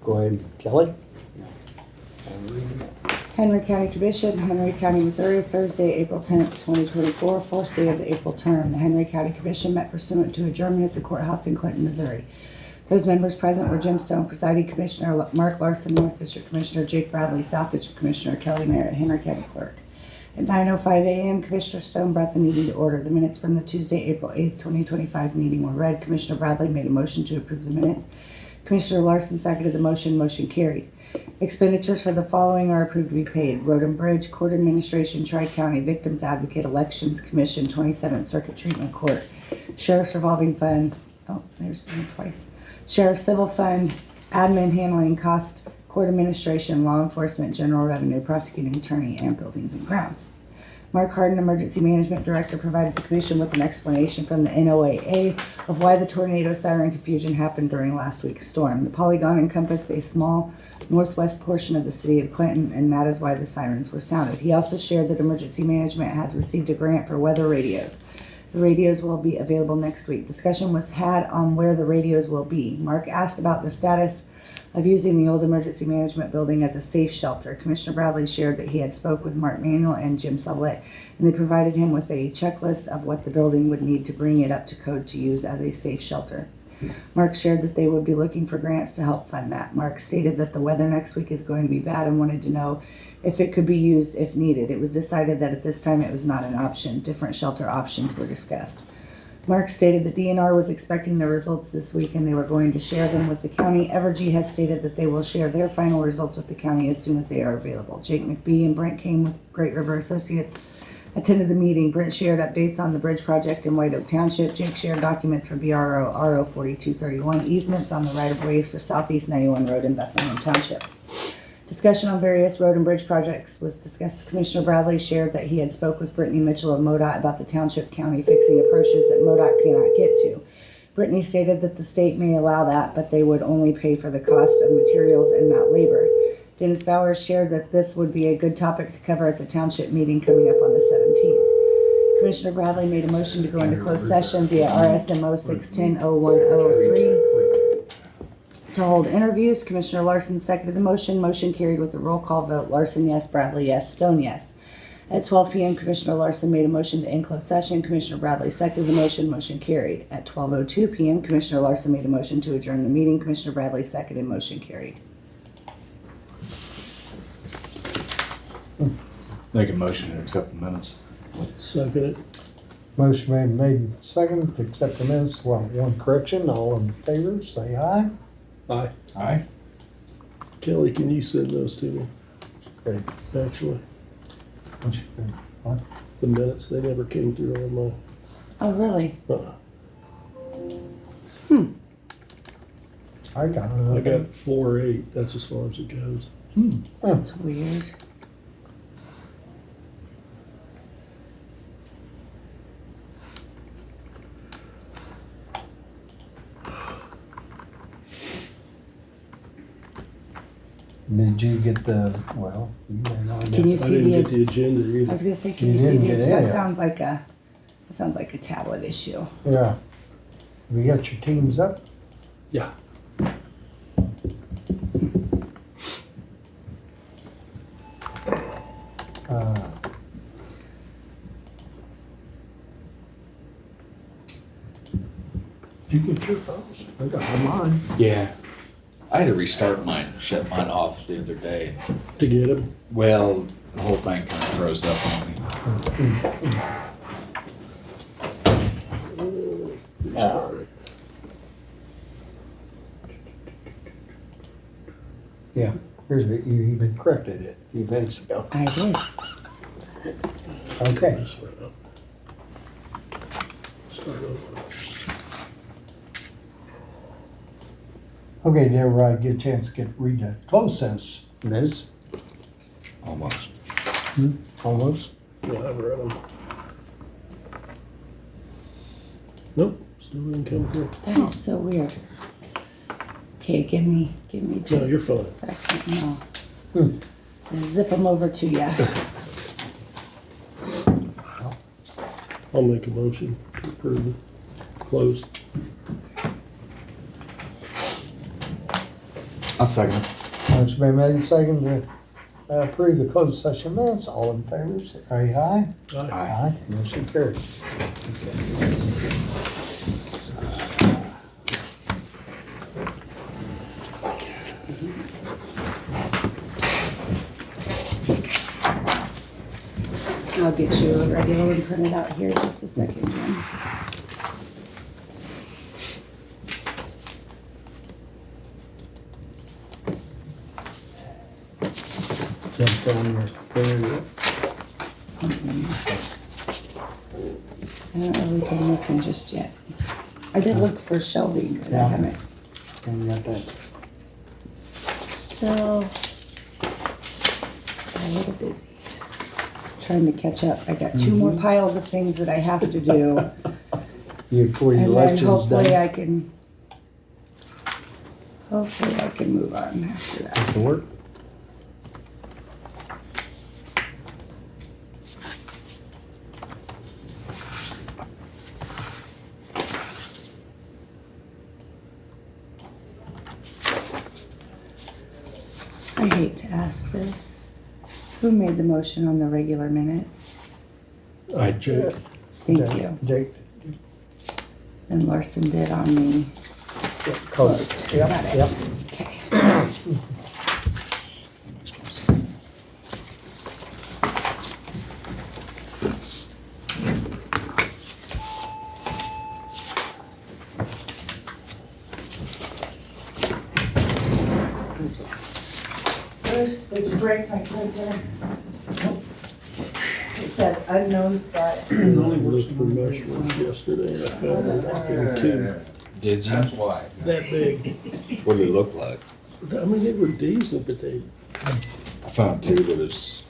Go ahead, Kelly. Henry County Commission, Henry County, Missouri, Thursday, April 10th, 2024, fourth day of the April term. The Henry County Commission met pursuant to adjournment at the courthouse in Clinton, Missouri. Those members present were Jim Stone, Presiding Commissioner Mark Larson, North District Commissioner Jake Bradley, South District Commissioner Kelly Merritt, Henry County Clerk. At 9:05 a.m., Commissioner Stone brought the meeting to order. The minutes from the Tuesday, April 8th, 2025 meeting were read. Commissioner Bradley made a motion to approve the minutes. Commissioner Larson seconded the motion. Motion carried. Expenditures for the following are approved to be paid. Road and Bridge, Court Administration, Tri-County Victims Advocate, Elections Commission, 27th Circuit Treatment Court, Sheriff's Revolving Fund, there's one twice, Sheriff's Civil Fund, Admin Handling Cost, Court Administration, Law Enforcement, General Revenue, Prosecuting Attorney, and Buildings and Grounds. Mark Harden, Emergency Management Director, provided the Commission with an explanation from the NOAA of why the tornado siren confusion happened during last week's storm. The polygon encompassed a small northwest portion of the city of Clinton, and that is why the sirens were sounded. He also shared that Emergency Management has received a grant for weather radios. The radios will be available next week. Discussion was had on where the radios will be. Mark asked about the status of using the old emergency management building as a safe shelter. Commissioner Bradley shared that he had spoke with Mark Manuel and Jim Sublette, and they provided him with a checklist of what the building would need to bring it up to code to use as a safe shelter. Mark shared that they would be looking for grants to help fund that. Mark stated that the weather next week is going to be bad and wanted to know if it could be used if needed. It was decided that at this time it was not an option. Different shelter options were discussed. Mark stated that DNR was expecting the results this week and they were going to share them with the county. Evergy has stated that they will share their final results with the county as soon as they are available. Jake McBee and Brent Kane with Great River Associates attended the meeting. Brent shared updates on the bridge project in White Oak Township. Jake shared documents for BRO RO 4231 easements on the right-of-ways for Southeast 91 Road in Bethlehem Township. Discussion on various road and bridge projects was discussed. Commissioner Bradley shared that he had spoke with Brittany Mitchell of MoDOT about the township county fixing approaches that MoDOT cannot get to. Brittany stated that the state may allow that, but they would only pay for the cost of materials and not labor. Dennis Bowers shared that this would be a good topic to cover at the township meeting coming up on the 17th. Commissioner Bradley made a motion to go into closed session via RSMO 610-0103 to hold interviews. Commissioner Larson seconded the motion. Motion carried with a roll call vote. Larson, yes. Bradley, yes. Stone, yes. At 12 p.m., Commissioner Larson made a motion to end closed session. Commissioner Bradley seconded the motion. Motion carried. At 12:02 p.m., Commissioner Larson made a motion to adjourn the meeting. Commissioner Bradley seconded. Motion carried. Make a motion to accept the minutes. Second it. Motion made second to accept the minutes. Well, one correction. All in favor, say aye. Aye. Aye. Kelly, can you send those to me? Great. Actually, What? the minutes, they never came through on Oh, really? my, I got I it. got 4-8, that's as far as it goes. That's weird. Did you get the, well, you may not Can get. you I see didn't the? get the agenda I either. was gonna say, can You you see didn't the? get That any. sounds like a tablet issue. Yeah. We got your teams up? Yeah. Uh, Did you get your phones? I got mine. Yeah. I had to restart mine, shut mine off the other day. To get them. Well, the whole thing kind of froze up on me. Yeah, here's what you even corrected it a few minutes ago. I did. Okay. This one up. Start over. Okay, did everybody get a chance to read the closed sentence minutes? Almost. Almost. Yeah, I've read them. Nope, still didn't come through. That is so weird. Okay, give me just you're a fine. second. No. Hmm. Zip them over to you. I'll make a motion to approve it. Closed. I'll second. Motion been made second to approve the closed session minutes. All in favor, say aye. Aye. Aye. Motion carried. I'll get you a regular one printed out here just a second, Jim. Jump down your printer. I haven't really been looking just yet. I did look for shelving, but I Yeah. haven't. And you got that. Still a little busy. Trying to catch up. I got two more piles of things that I have to do. Before your And then election's hopefully done. I can move on after that. To work. I hate to ask this. Who made the motion on the regular minutes? I Jake. Thank Okay. you. Jake. And Larson did on the closed. Yep, Got it. yep. Okay. Bruce, did you break my printer? It says unknown status. I looked for mushrooms yesterday and I found them out there too. Did you? That's why. That big. What did it look like? I mean, they were decent, but they, I found two that was,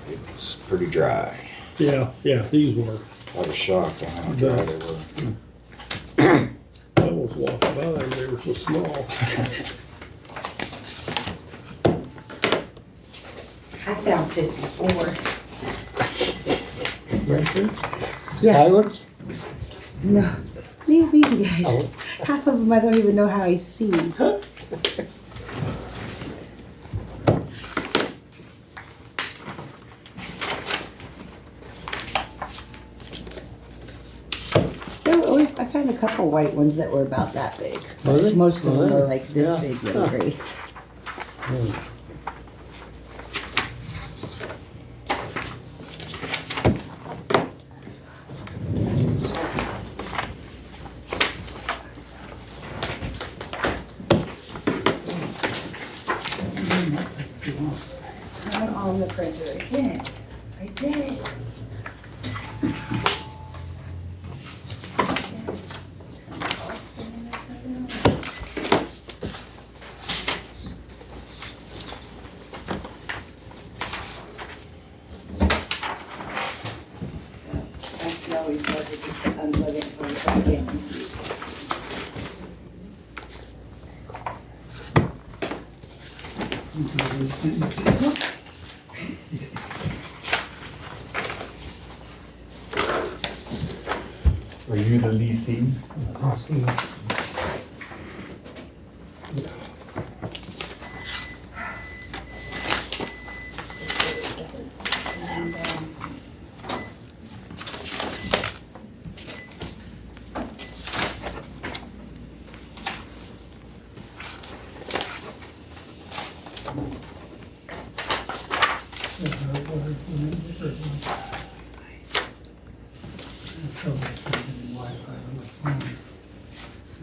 it was pretty dry. yeah, these were. I was shocked on how dry they were. I almost walked by them, they were so small. I found 54. Records? Yeah. Pilots? No. Leave me, guys. Oh. Half of them I don't even know how I see. I found a couple white ones that were about that big. Was it? Most of them Oh, are like this yeah. big, little Grace. I'm on the printer again. I did. That's always hard to just unplug it and plug it back in and see. Are you the leasing? I see.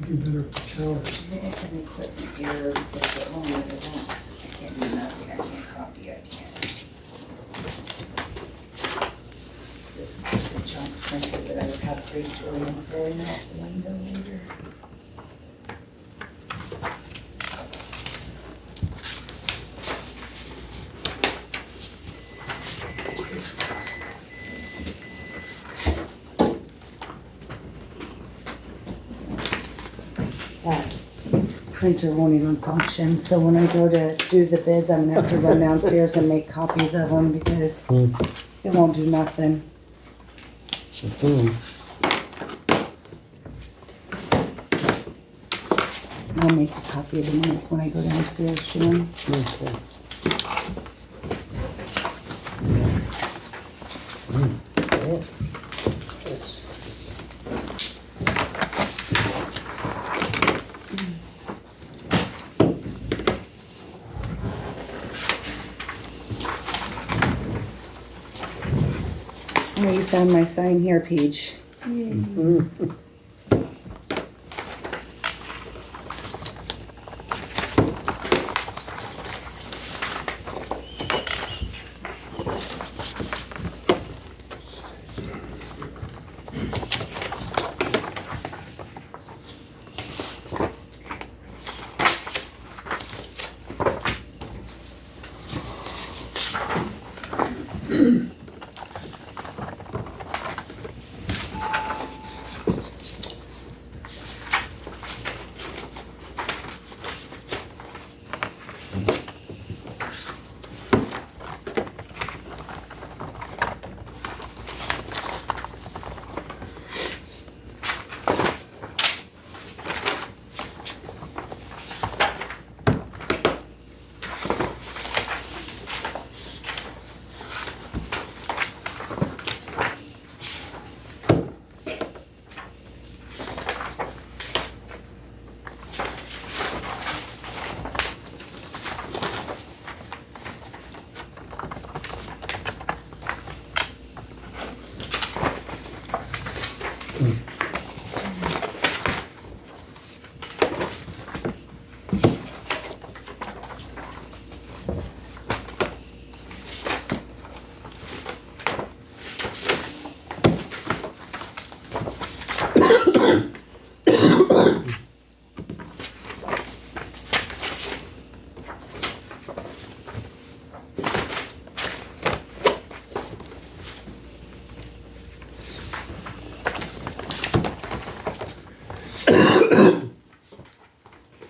You better tell us. It's an equipment error because it won't let it out. I can't do nothing, I can't copy, I can't. This is a junk printer that I would have great joy in throwing out the window later. That printer won't even function, so when I go to do the bids, I'm gonna have to run downstairs and make copies of them because it won't do nothing. My I'll make a copy of the minutes when I go downstairs, Jim. Okay. Yeah. Oh, you found my sign here page.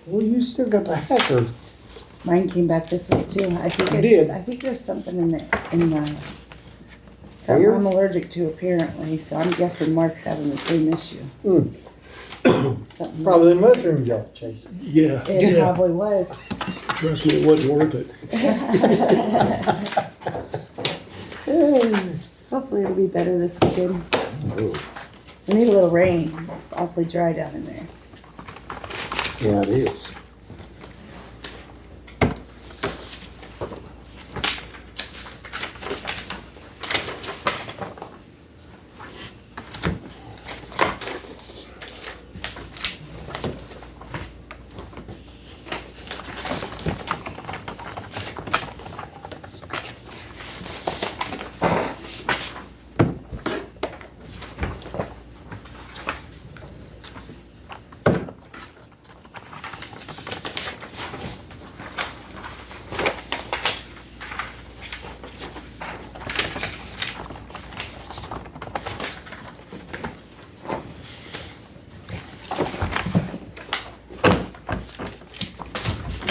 Well, you still got the hacker. Mine came back this week too. I think It it's, did. I think there's something in the something Here? I'm allergic to apparently, so I'm guessing Mark's having the same issue. Something Probably the mushroom y'all chasing. Yeah, It yeah. probably was. Trust me, it wasn't worth it. Hopefully it'll be better this weekend. Oh, We need a little rain. It's awfully dry down in there. yeah, it is.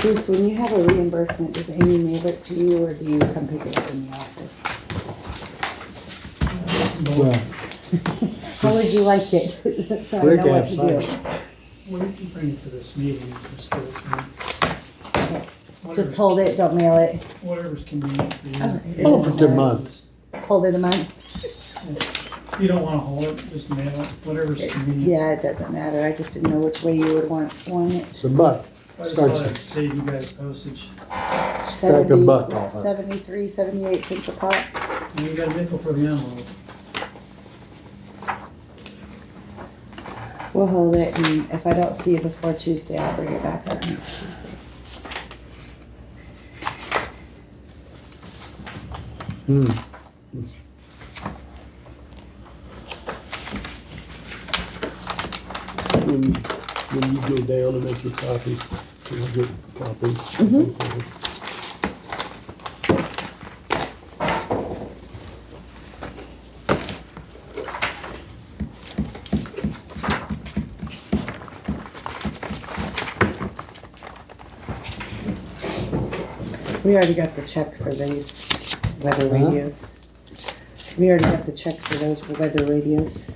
Bruce, when you have a reimbursement, does Amy mail it to you or do you come pick it up in the office? Well, How would you like it? So I Rick know what to outside. do. We can bring it to this meeting, just go through Okay. Just whatever's- hold it, don't mail it. Whatever's convenient for you. Alright. You Hold it don't for 2 wanna- months. Hold it a month? You don't wanna hold it, just mail it, whatever's convenient. Yeah, it doesn't matter. I just didn't know which way you would want it. It's a buck. I just Starts thought I'd at save you guys postage. Strike a buck off it. 73, 78 cents a pop. And you got a nickel for the envelope. We'll hold it, and if I don't see it before Tuesday, I'll bring it back up next Tuesday. When you go down and make your copies, you'll get copies. We already got the check for these weather Huh? radios. We already got the check for those weather radios.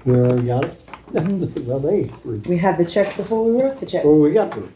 We already got it? Well, they, We had the check before we wrote the check. well, we got the,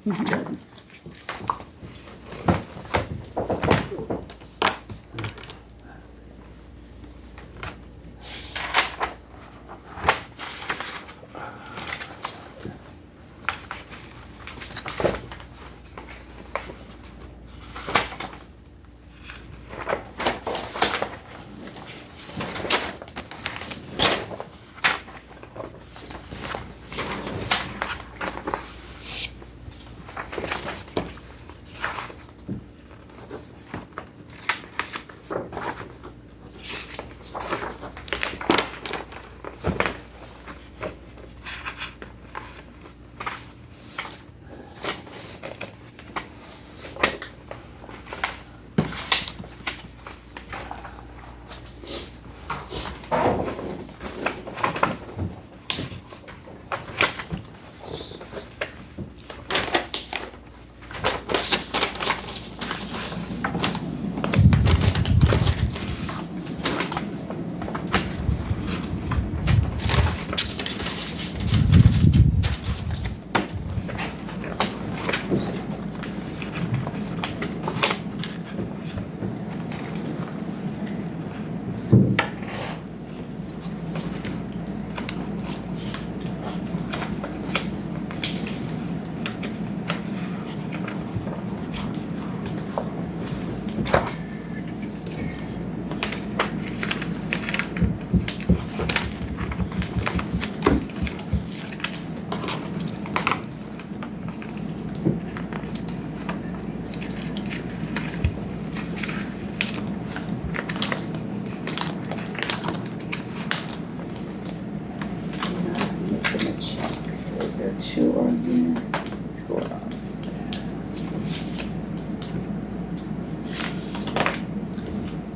I'm missing a check. So is there two on here? What's going on?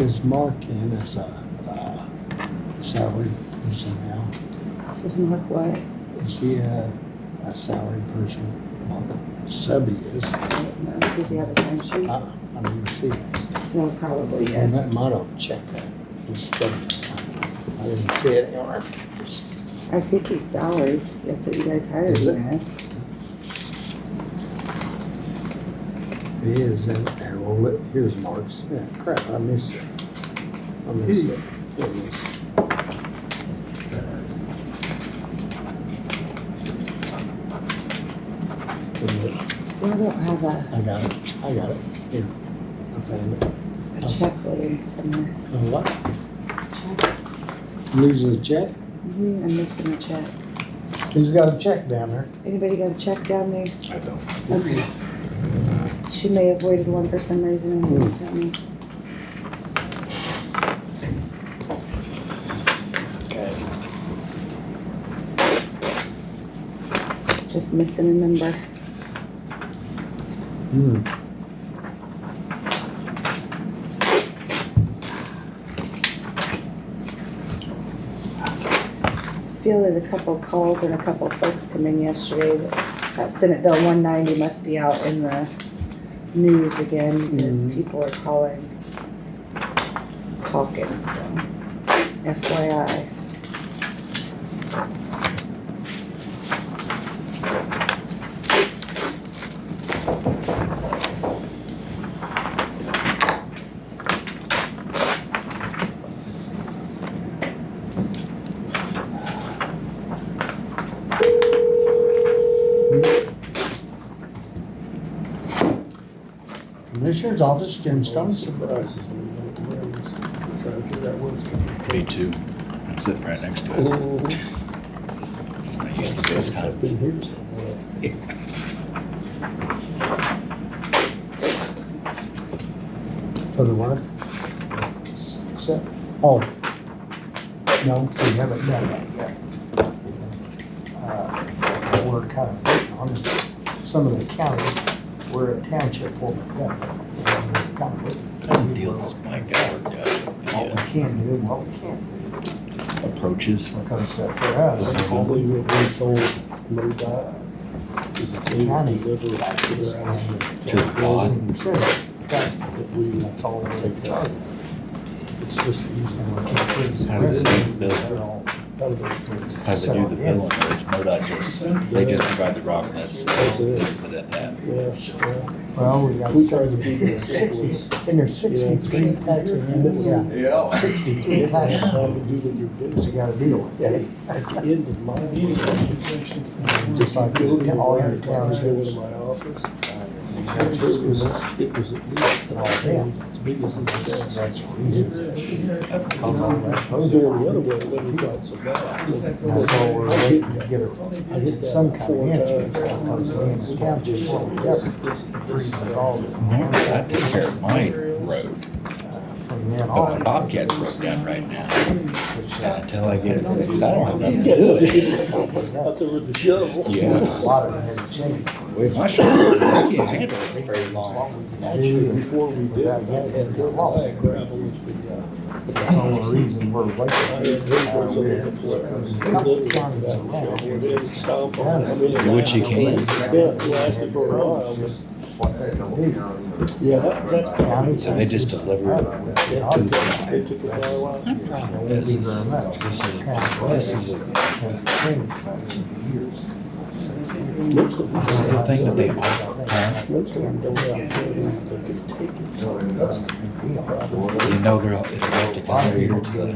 is Mark in as a, salary person now? Does Mark what? Is he a salary person? Subby is. I don't know. Does he have a time sheet? I didn't see it. So probably And that yes. might have checked that. Just, I didn't see it anywhere. Just- I think he's salaried. That's what you guys hired Is it? him as. He is, and well, here's Mark's. Yeah, crap, I missed it. I missed it. There it is. Well, I don't have I got it. I got it. Here, I found it. a check laying somewhere. What? Check. Losing a check? I'm missing a check. He's got a check down there. Anybody got a check down there? I don't. Okay. She may have waited one for some reason and didn't tell me. Okay. Just missing a number. Hmm. Fielded a couple calls and a couple folks come in yesterday that Senate Bill 190 must be out in the news again because people are talking, so FYI. Commissioner's office, Jim Stone. Surprises me when it rains. Trying to figure out where it's coming Me too. I'm sitting right next to from. it. Just not used to those I've times. been here somewhere. For the what? So, oh. No, we haven't done that yet. We're kind of waiting on it. Some of the counties, we're a township form of government. And we're kind of waiting to see Deal with my God, what we can do and what we can't do. approaches. Because for us, All they were being told, no die. Is the thing county that never taxes figure out and To the bond. and percentage, that we, that's all they charge. it's just easy. And we can't put it as How does it precedent. build? They're all How they do the billing, or it's MoDOT just, they just provide the rock and that's it at that. Yeah. Well, we got We tried to do this. 60, and there's 63 taxing units, yeah. 63 taxing Time to do units what you're that doing. you gotta deal with. Yeah, at the end of my meeting, Just like go to all your go to townships. my office. It It was at least as big as his desk. That's the reason. Cause all that I was voting. going the other way, it wasn't quite so bad. That's all we're waiting to get I hit a, that some kind of 4 answer, times. because we in the township, what we got, freezes all No, I the. took care of my road, From then but my on. Bobcat's broke down right now. which, And until I get it fixed, I don't have nothing to do with it. Out there with the shovel. Yeah. A lot of it hasn't changed. With my shoulder, I can't handle it very long. Actually, Before we did, I had to lost. gravel was the, That's the only reason we're waiting. I had A couple counties around. stomp on it. I mean, Do what you can. Yeah, it lasted for a while, but Just what they can do. yeah, that's County So they just taxes, deliver it yeah, to It the took a while. Won't be very much. This is a, Hasn't changed much in years. Most of this is the them, thing that they want. most of them don't have trailers that can take it. So that's the big deal. You know, it'll have to A lot come of here people to the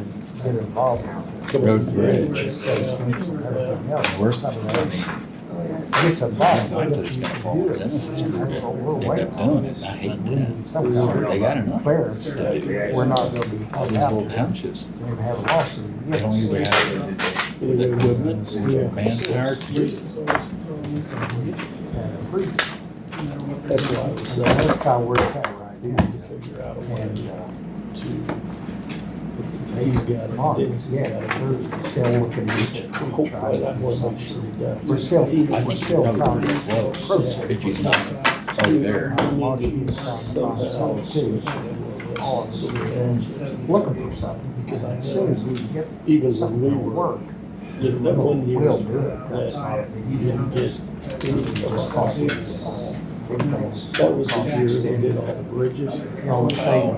get involved with it. road bridge. It's so expensive and everything else. Worst, Some of I that mean, gets involved. I know it's gonna fall on Genesis. And that's what we're End waiting up on. doing it, and I hate We that. need some kind They of got enough. clearance that we're not gonna be All held these out little there townships, and have a lawsuit. they don't either have the equipment, manpower to use it. That's why I was So saying, that's kind of where it's at right we now. need to figure out a way And, to, he's got it, Marcus, Dennis yeah, has got it. we're still looking at each other. Hopefully that one makes sure he does. We're still, I we're think still you're trying probably to pretty close, if he's not already there. Mark is trying to find something too. All of us have been looking for something, because as soon as we get Even something when to we were, work, that one year. we'll do it. That's not a big You deal. didn't get anything Just about cost it. us big things. That was the year they did all the bridges. If you only save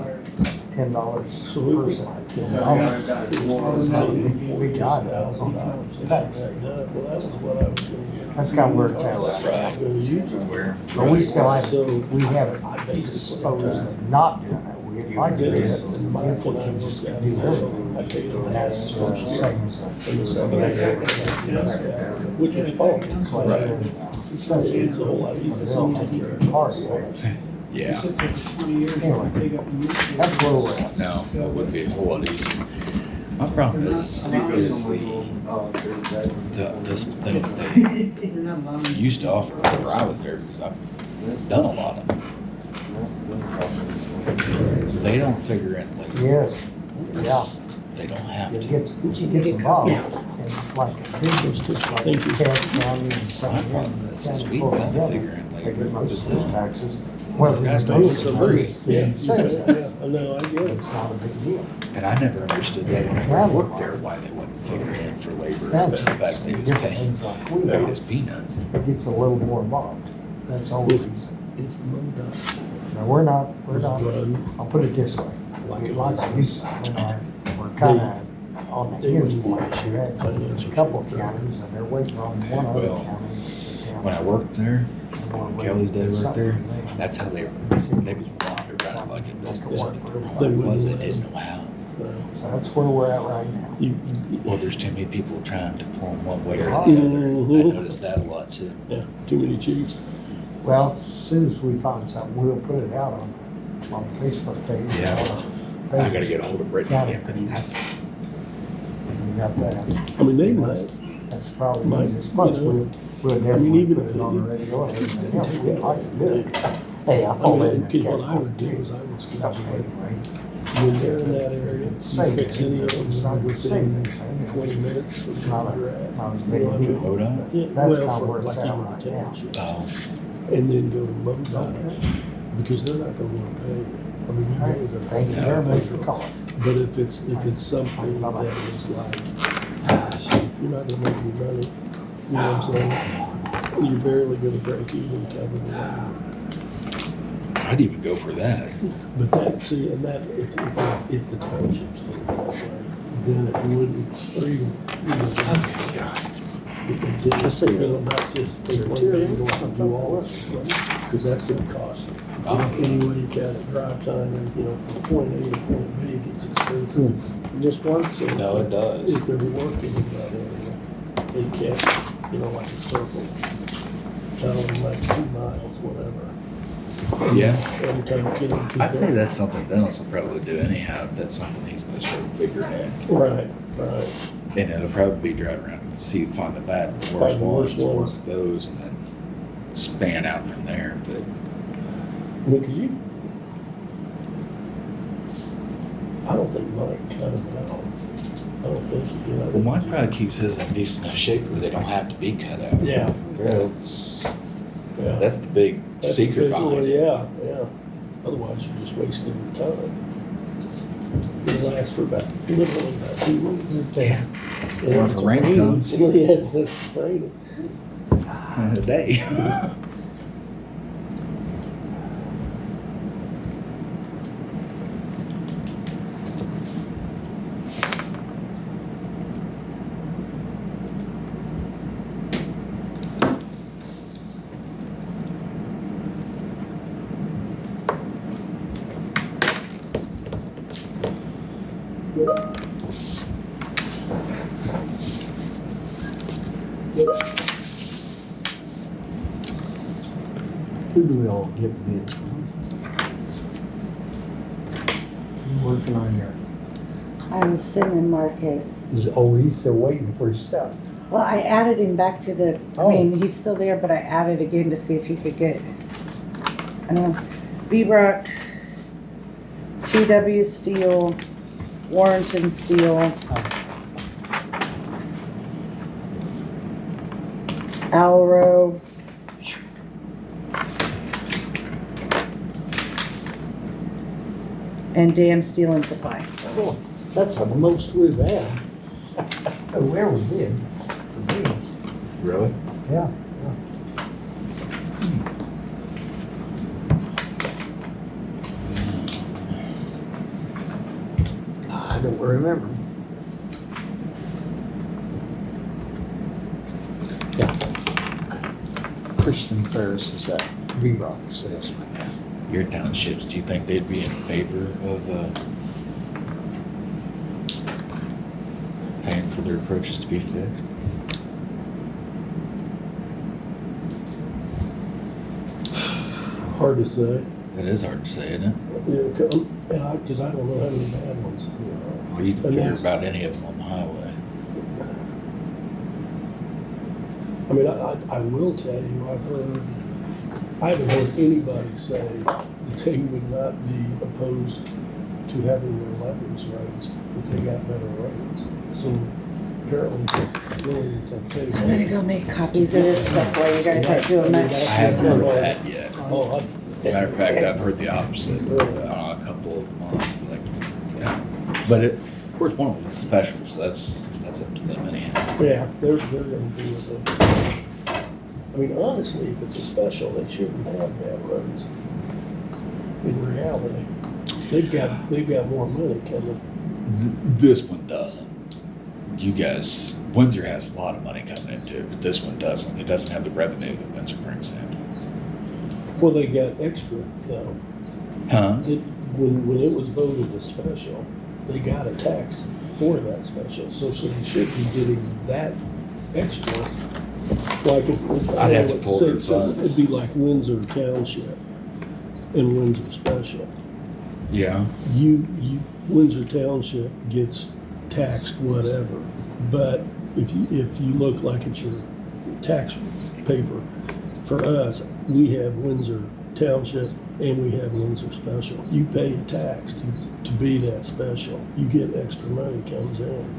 $10 So we per was person, like $10. Not a big item on the tax. Well, that was what I was gonna do. That's kind of where it's at right I was gonna use it. But we still So- haven't, we haven't disposed of not doing it. We'd like to do it, if we can just do everything. And that's same as Which is fine. Right. Especially It's a whole lot easier. they'll take care of parts of it. Yeah, Anyway, that's where we're at. no, that would be a whole lot easier. My problem is this thing that they used to offer whenever I was there, because I've done a lot of them. They don't figure in like, Yes, yeah, they don't have it to. gets involved, and like a big, just like Thank you. Cass County and some My of problem them, is county we've for got to together, figure in they like, get most of this their taxes. Whether Guys they don't do use it or the not, breeze. it says that. I know, I get it. It's not a big deal. and I never understood that when I worked there, why they wouldn't figure in for labor. But the fact they was Different paying, things like we paid are, us peanuts. it gets a little more involved. That's the only reason. If MoDOT Now, we're not, was run I'll put it this way, we'd like to do something, we're kinda on the hinge point. You had a couple of counties, and they're waiting on one other Well, county. that's in town. When I worked there, And we're waiting Kelly's dad for worked there, something from them. that's how they was wandered around like it was. They It was, wouldn't they didn't know how. So that's where we're at right now. Well, there's too many people trying to pull them one way or the Oh, other. Mhm. I noticed that a lot too. Yeah, too many chiefs. Well, as soon as we find something, we'll put it out on the Facebook page. Yeah. Or I gotta page. get a hold of Brittany County Camping. page. That's, We got that. I mean, they might, That's probably the Might, easiest. Plus, you know. we'll definitely even put if it on the they- radio and everything else. We'd like to do it. Hey, I'm I all mean, in. because what I would do is I would Stuff schedule it. anyway. When they're in that area, you Same fix thing. any of them It's not the same within thing. 20 minutes. of It's not where a, you're at. not as You big know, a I mean, deal. MoDOT? Yeah, That's well, kind of for where it's like at even right the now. townships. oh, And then go to MoDOT, because they're not gonna wanna pay you. I mean, you All right, know they're. thank you very much for calling. But if it's something Bye-bye. that is like, you're not gonna make any money, you know what I'm saying? You're barely gonna break even cover the labor. I'd even go for that. But that, see, and that, if the townships do it that way, then it wouldn't freedom. Okay, God. If they did, Let's see. it'll not just take one day and go out and do all this, because that's gonna cost. Anyway, you count it, drive time, and, from point A to point B, it gets expensive. Just once. So No, it does. if they're working in that area, they can't, like a circle, like 2 miles, whatever. Yeah. Every time you get into. I'd say that's something Dennis will probably do anyhow, if that's something he's gonna start figuring in. Right. And it'll probably be driving around and find the bad and worst Find the worst ones, ones. work those, and then span out from there, but. I don't think Mike cut him out. I don't think he did. Well, mine probably keeps his in decent enough shape where they don't have to be cut out. Yeah. That's the big That's secret the big one, behind it. Yeah. Otherwise, you're just wasting your time. It lasts for literally about 2 weeks. Yeah. And Or if it's a rain raining, comes. Yeah, it's raining. A day. Who do we all get bids from? You working on your, I was sending Marcus. he's still waiting for his stuff. Well, I added him back to the, I Oh. mean, he's still there, but I added again to see if he could get, I don't know, V-Rock, TW Steel, Warrenton Steel, Alro, and Dam Steel and Supply. Oh, that's the most we've had. We ever did. for bids. Really? Yeah. I don't remember. Yeah. Christian Ferris is that V-Rock salesman. Your townships, do you think they'd be in favor of paying for their approaches to be fixed? Hard to say. That is hard to say, isn't it? Because I don't know how many bad ones. Well, you can And figure that's- about any of them on the highway. I mean, I will tell you, I haven't heard anybody say that they would not be opposed to having their levies raised if they got better rates. So apparently, it's really a case. I'm gonna go make copies of this stuff while you guys aren't doing I much. haven't heard that yet. Oh, Matter of fact, I've heard the opposite on a couple of them. Like, yeah. But of course, one of them is special, so that's up to them anyhow. yeah, they're gonna do it. I mean, honestly, if it's a special, they shouldn't have bad roads. In reality, they've got more money coming. This one doesn't. You guys, Windsor has a lot of money coming into it, but this one doesn't. It doesn't have the revenue that Windsor brings in. Well, they got extra though. Huh? When it was voted a special, they got a tax for that special, so they should be getting that extra. Like if I'd have to pull their funds. It'd be like Windsor Township and Windsor Special. Yeah. Windsor Township gets taxed whatever, but if you look like it's your tax paper, for us, we have Windsor Township and we have Windsor Special. You pay a tax to be that special. You get extra money comes in.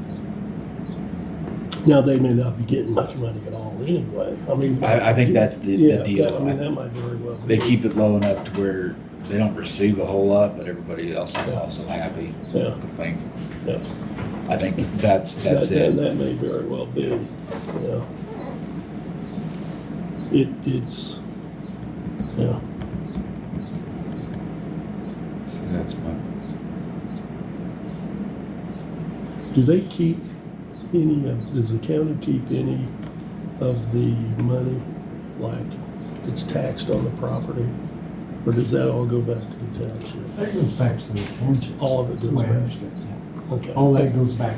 Now, they may not be getting much money at all anyway. I mean, I think that's the deal. That might very well be. They keep it low enough to where they don't receive a whole lot, but everybody else is also happy. Yeah. Yeah. I think that's That it. may very well be, yeah. It's, yeah. So that's my. Do they keep any of, does the county keep any of the money, like, that's taxed on the property? Or does that all go back to the township? That goes back to the townships. All of it goes The way I back. understand it, Okay. yeah. All that goes back,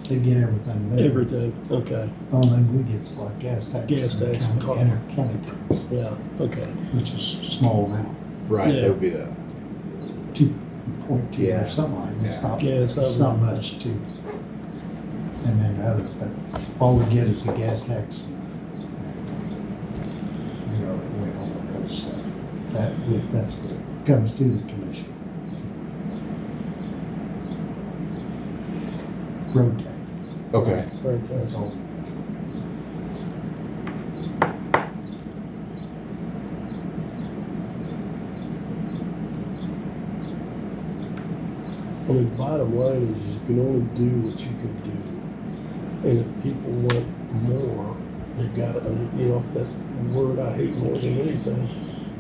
they get everything there. Everything, okay, The only thing we get's like gas tax. Gas tax and car. And our county tax, yeah, okay. which is small amount, Right, Yeah. that would be the, 2.2 Yeah. or something like that. It's Yeah. not, Yeah, it's it's not not very much too. And then the other, but all we get is the gas tax. You know, well, because that's what comes to the commission. Road tax, okay. Right there. that's all. I mean, bottom line is you can only do what you can do. And if people want more, they've got to, you know, that word I hate more than anything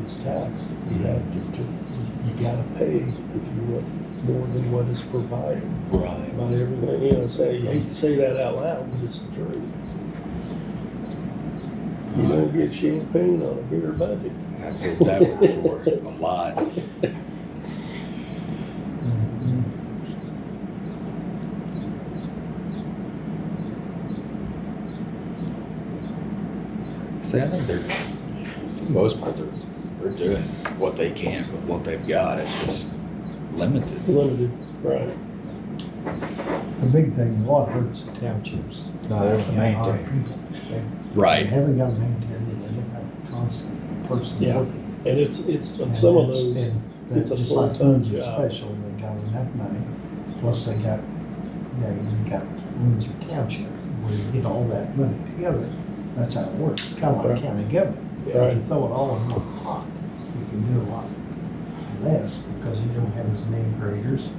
is tax. You have you gotta pay if you want more than what is provided Right. by everything. You know, say, you hate to say that out loud, but it's the truth. You don't get champagne on a beer budget. I've heard that one before, a lot. See, I think they're, for the most part, they're doing what they can with what they've got. It's just limited. Limited, right. The big thing, what hurts the townships. No, they don't and our maintain. people. They Right. haven't got to maintain it, they don't have a constant person Yeah. working. And it's And some of that's- those, and it's a just like full-time Windsor job. Special, they got enough money, plus they got, you got Windsor Township, where you get all that money together. That's how it works, it's kind of like Right. county government. If Right. you throw it all in one pot, you can do a lot less, because you don't have as many graders,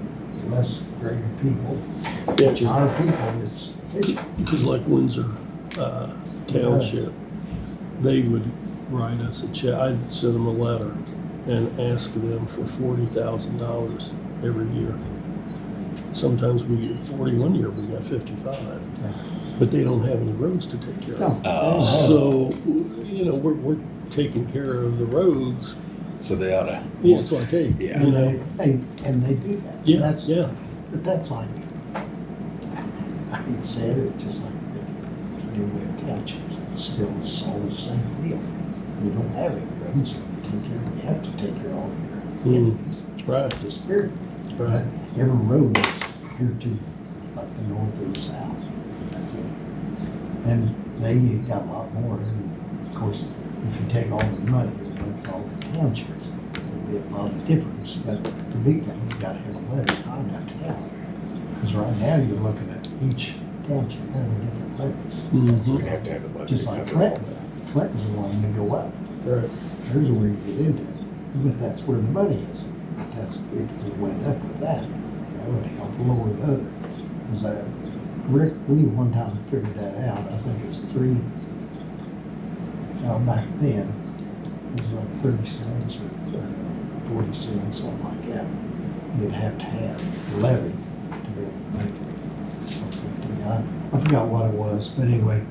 less grader people. Yeah, 'cause- Our people, it's efficient. because like Windsor Township, they would write us a check. I'd send them a letter and ask them for $40,000 every year. Sometimes we get 40. One year we got 55, but they don't have any roads to take care of. No, So, you know, we're taking care of the roads. So they ought to. Yeah, it's like, hey, Yeah. you and know, they do that. yeah, That's, yeah, But that's like, I hate saying it, just like they do with townships, still it's all the same deal. You don't have any roads, you have to take care of all your entities. right, The spirit, right. every road is here to, like the north or the south, that's it. And they got a lot more, and of course, if you take all the money that went to all the townships, there'd be a lot of difference, but the big thing, you gotta have a levy high enough to have. Because right now, you're looking at each township having different levies. Mhm. So we'd have to have the budget. Just to like cover all Clinton, that. Clinton's the one that go up, Right. there's where you get into it, but that's where the money is. That's, if we went up with that, that would help lower the other. Because Rick, we one time figured that out, I think it's back then, it was like 30 cents or 40 cents, something like that. You'd have to have a levy to be able to make it. I forgot what it was, but anyway,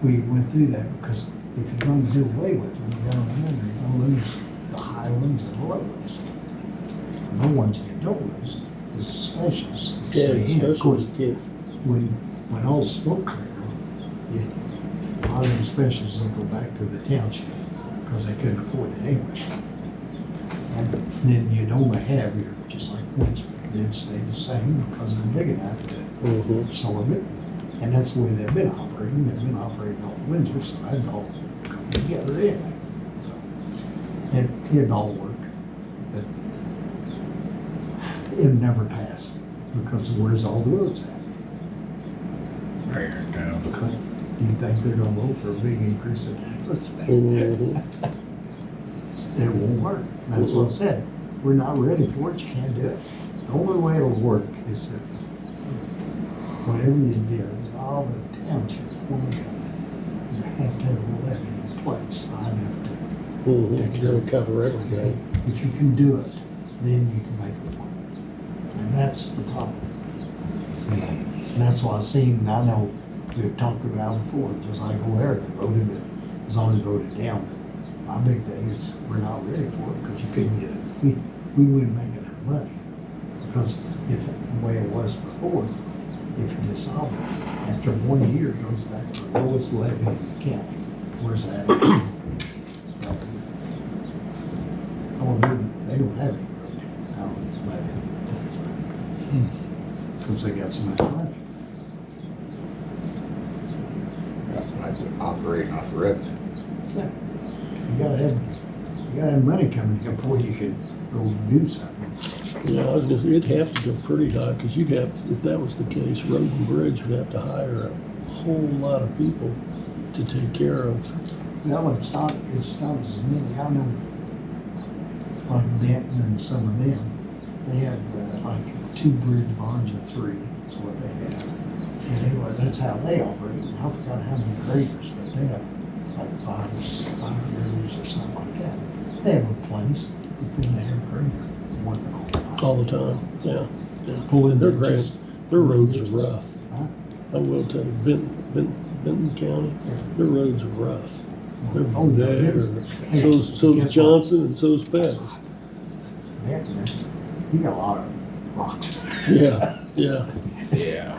we went through that because if you're going to do away with them, you're going to lose the high ones and the low ones. The ones you don't lose is the specials. Yeah, Stay in. Of course, especially, when all the smoke cleared, a lot of them specials will go back to the township because they couldn't afford it anyway. And then you'd only have your, just like Windsor, they'd stay the same because they're big enough to Mhm. absorb it. And that's the way they've been operating. They've been operating on Windsor, so it all come together anyway. So, and it'd all work, but it'd never pass because of where's all the roads at? Right here in town. Do you think they're gonna vote for a big increase in taxes? Mhm. It won't work. That's what I said. We're not ready for it. You can't do it. The only way it'll work is if whatever you do, is all the township formula, you have to have a levy in place. I have to. Mhm. They'll cover everything. If you can do it, then you can make it work. And that's the problem. And that's why I seen, I know we've talked about it before, just like O'Hare, they voted it, it's always voted down. My big thing is, we're not ready for it, because you couldn't get it, we wouldn't make enough money. Because if, the way it was before, if you dissolve it, after 1 year, it goes back to the lowest levy in the county. Where's that? Oh, they don't have any road down, levy, things like that. Because they got so much money. Operating off revenue. You gotta have money coming in before you can go do something. Yeah, I was gonna say, it'd have to go pretty high, because you'd have, if that was the case, Road and Bridge would have to hire a whole lot of people to take care of. Well, it's not as many, I know, like Denton and some of them, they have like 2 bridge bonds or 3, is what they have. And anyway, that's how they operate, and I forgot how many graders, but they have like 5 graders or something like that. They have a place, but then they have a grader, one All the time, yeah. Pulling And their ditches. their roads are rough. Huh? I will tell you, Benton County, their roads are rough. They're Oh, yeah, it there. is. So's Guess what? Johnson and so's Pettis. That's, you got a lot of rocks. Yeah, yeah. Yeah.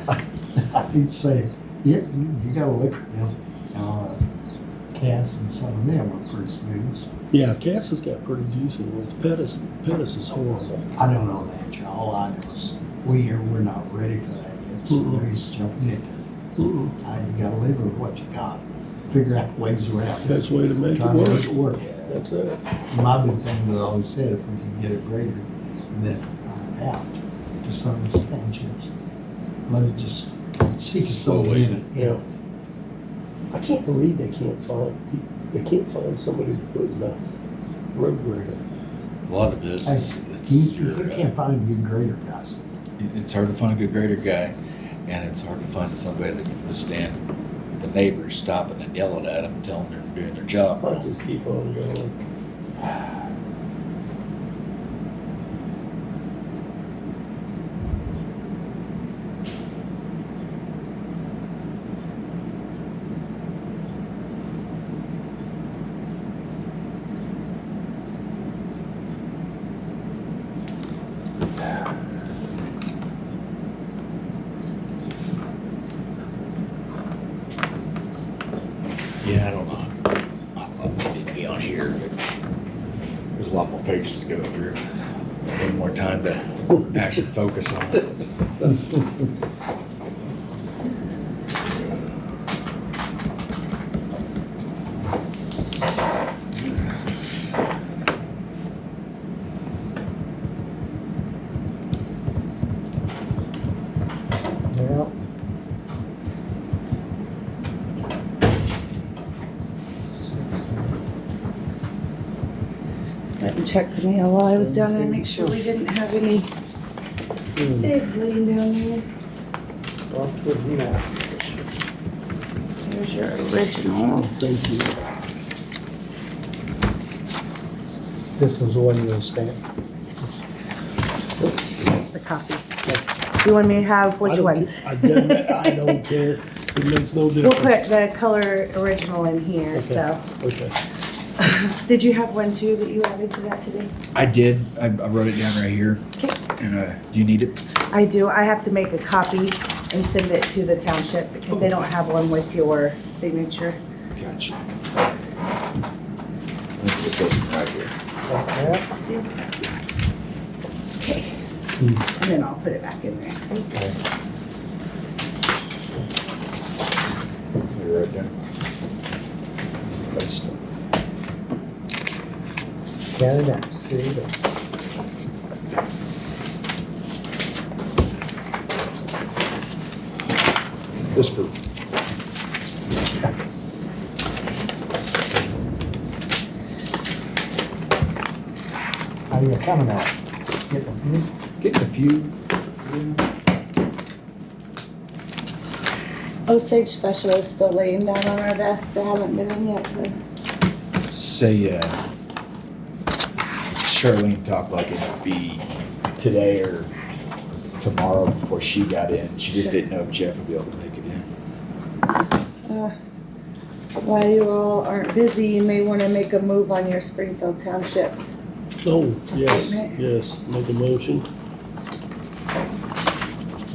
I hate to say it, yeah, you gotta look at them. Cass and some of them are pretty smooth. Yeah, Cass has got pretty decent ones. Pettis is horrible. I don't know the answer. All I know is we're not ready for that yet. So Mm-mm. nobody's jumping into Mm-mm. it. You gotta live with what you got. Figure out ways around it. Best way to make it Try to make work. it work. That's it. My big thing that I always said, if we can get a grader and then out to some of these townships, let it just seek its own Slowly, in it. yeah. I can't believe they can't find somebody to put in the road grader. A lot of this Hey, is, You can't find good grader guys. it's hard to find a good grader guy, and it's hard to find somebody that can withstand the neighbors stopping and yelling at them, telling them they're doing their job I'll wrong. just keep on going. Yeah, I don't know. I thought they need to be on here, but there's a lot more pages to go through. A little more time to actually focus on it. Well. Went and checked the mail while I was down there, make sure we didn't have any eggs laying down there. There's your originals. Thank you. This is the one you'll stamp. Oops, that's the copy. You want me to have which ones? I don't care. It makes no We'll difference. put the color original in here, so. Okay. Did you have one too that you added to that today? I did. I wrote it down right here. Okay. And do you need it? I do. I have to make a copy and send it to the township because they don't have one with your signature. Gotcha. This says right here. Okay. And then I'll put it back in there. Okay. Right there. That's count it out. There you go. This for How you coming out? Getting a few? getting a few. Osage specialist still laying down on our desk. They haven't been in yet. Say, Charlene talked like it'd be today or tomorrow before she got in. She just Sure. didn't know if Jeff would be able to make it in. While you all aren't busy, you may want to make a move on your Springfield Township. Oh, yes, Statement. yes, make a motion.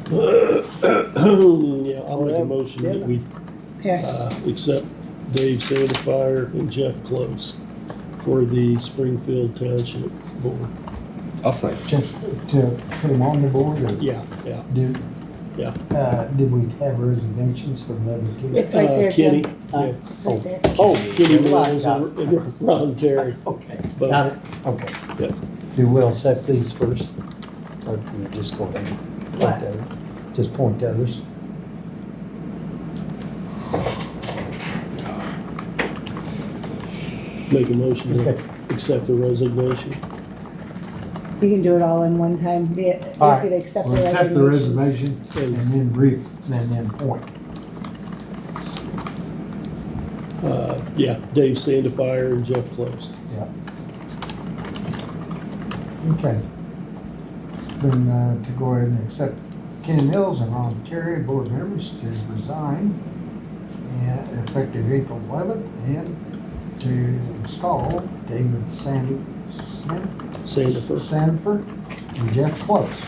Yeah, I'll make a motion that we, Here, accept Dave Sandifire and Jeff Close for the Springfield Township Board. I'll say. Just to put them on the board, or Yeah. did, Yeah. did we have resignations for the other two? it's right there, Kenny, Jim. yeah. It's right there. Oh, Kenny yeah, Mills got and it. and Ron Terry. Okay, Both. got it, okay. Yeah. Do we accept these first? Or do we just go ahead and point What? to others? Just point to others? Make a motion Okay. to accept the resignation. You can do it all in one time. You All right, could accept the we'll accept the resignations. resignation and then point. Yeah, Dave Sandifire and Jeff Close. Yeah. Okay. Then, to go ahead and accept Kenny Mills and Ron Terry, board members, to resign, and effective April 11th, and to install David Sandifer. Sanford and Jeff Close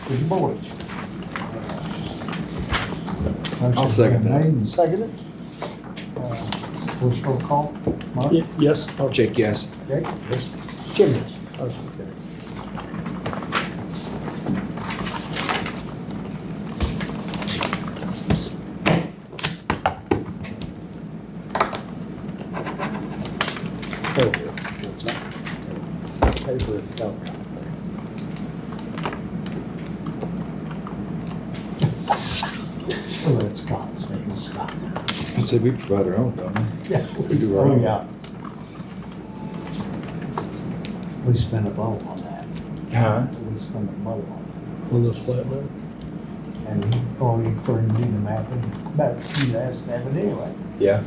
to the board. I'll second that. Motion's been made and seconded. First roll call, Mark? Yes, I'll check yes. Jake? Yes. Jim, yes. Motion carried. Oh, what's that? Paper and telecom. Oh, that's Scott, saying Scott. I said we provide our own, don't we? Yeah. We do our Oh, own. yeah. We spent a bow on that. Huh? We spent a bow on on the flat map. it. And he, for him to do the mapping, but he asked to have it anyway. Yeah.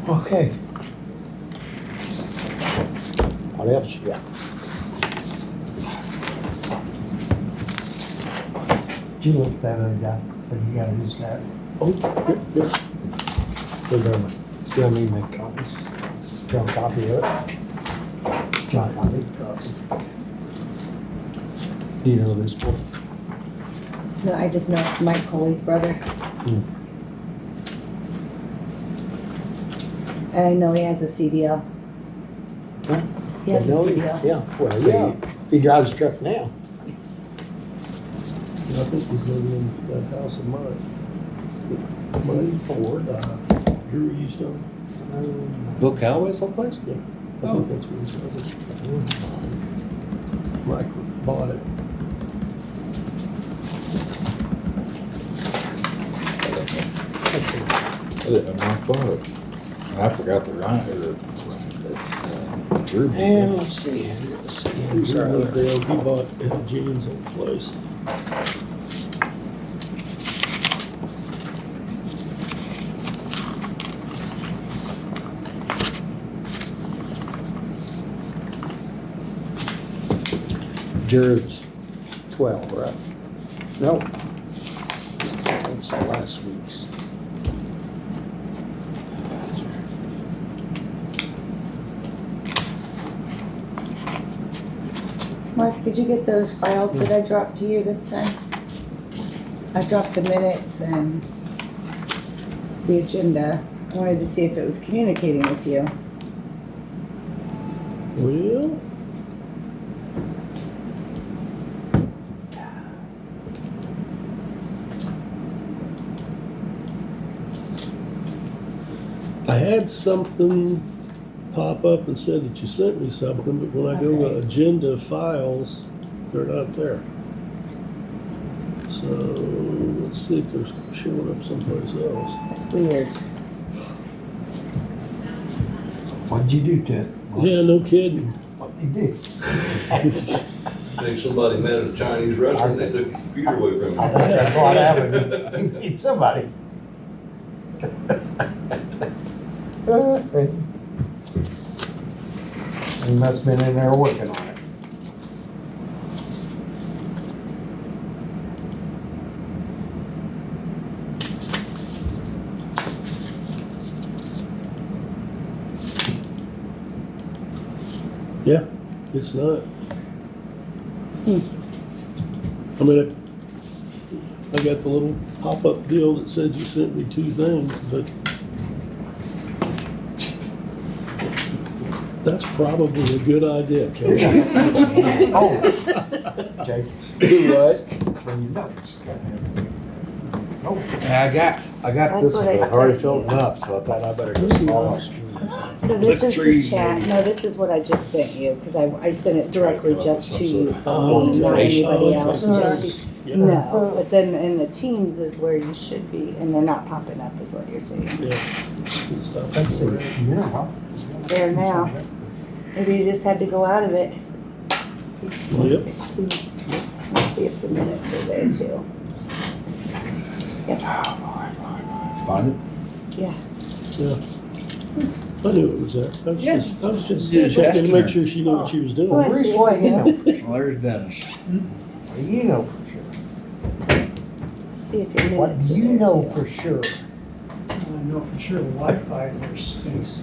Okay. What else you got? Did you look at that other guy? Have you got his that? Oh, yeah. Do you want me to make copies? Do you want a copy of it? John, I'll make a copy. Do you know this boy? No, I just know it's Mike Coley's brother. And I know he has a CDL. Huh? He has a I know him. CDL. Yeah, well, So yeah, you- if he drives a truck now. I think he's living in that house of mine. Mine Ford. Drew used to, Bill Calloway's whole place? yeah, I think that's where he's living. Mike bought it. I didn't know Mark bought it. I forgot the Ryan, or the Drew. And let's see, let's see. Who's Drew our lived other? there, he bought Jane's old place. Jared's 12, right? No. That's last week's. Mark, did you get those files that I dropped to you this time? I dropped the minutes and the agenda. I wanted to see if it was communicating with you. Well, I had something pop up and said that you sent me something, but when I go to Okay. agenda files, they're not there. So let's see if they're showing up someplace else. That's weird. What'd you do to it? Yeah, no kidding. What you did? Think somebody met at a Chinese restaurant, they took the computer away from I him. think that's what happened. You need somebody. He must've been in there working on it. Yeah, it's not. I mean, I got the little pop-up deal that said you sent me 2 things, but that's probably a good idea, Kelly. Oh, Jake, Do what? for your notes. Gotta have- Oh, Yeah, I got That's this one, what I but I've already sent filled it you. up, so I thought I better go Where's the small. off-screen? So this The is the trees, chat, maybe. no, this is what I just sent you, cause I sent it directly Come up with just some to sort you, of Oh, not okay. anybody Oh, else, okay. just you. Yeah. No, but then in the Teams is where you should be, and they're not popping up is what you're saying. Yeah. Good stuff. let's see, you know what? There now. Maybe you just had to go out of it. Yep. Let's see if the minutes are there too. Yep, Find it? yeah. Yeah. I knew it was there. I was just Yeah, checking to testing make her. sure she knew what she was doing. Oh, I Bruce, see. what do you know for sure? Well, there's Dennis. What do you know for sure? See if your What minutes do are you there know too. for sure? I know for sure the Wi-Fi there stinks.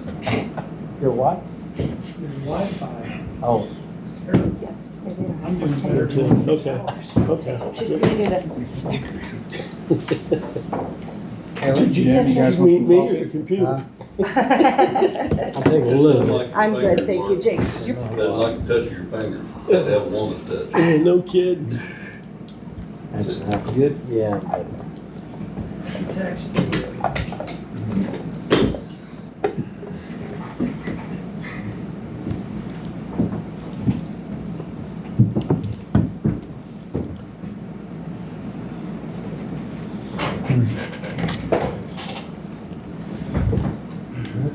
Your what? Your Wi-Fi Oh, is terrible. Yeah, it is. I'm doing better Okay, than okay. Just needed a. Did you Yes, sir. guys meet me or your computer? huh? I'll take a look. I'm good, thank you, Jake. That's like the touch of your finger. Have a woman's touch. Oh, no kidding. That's enough. Good? Yeah. text.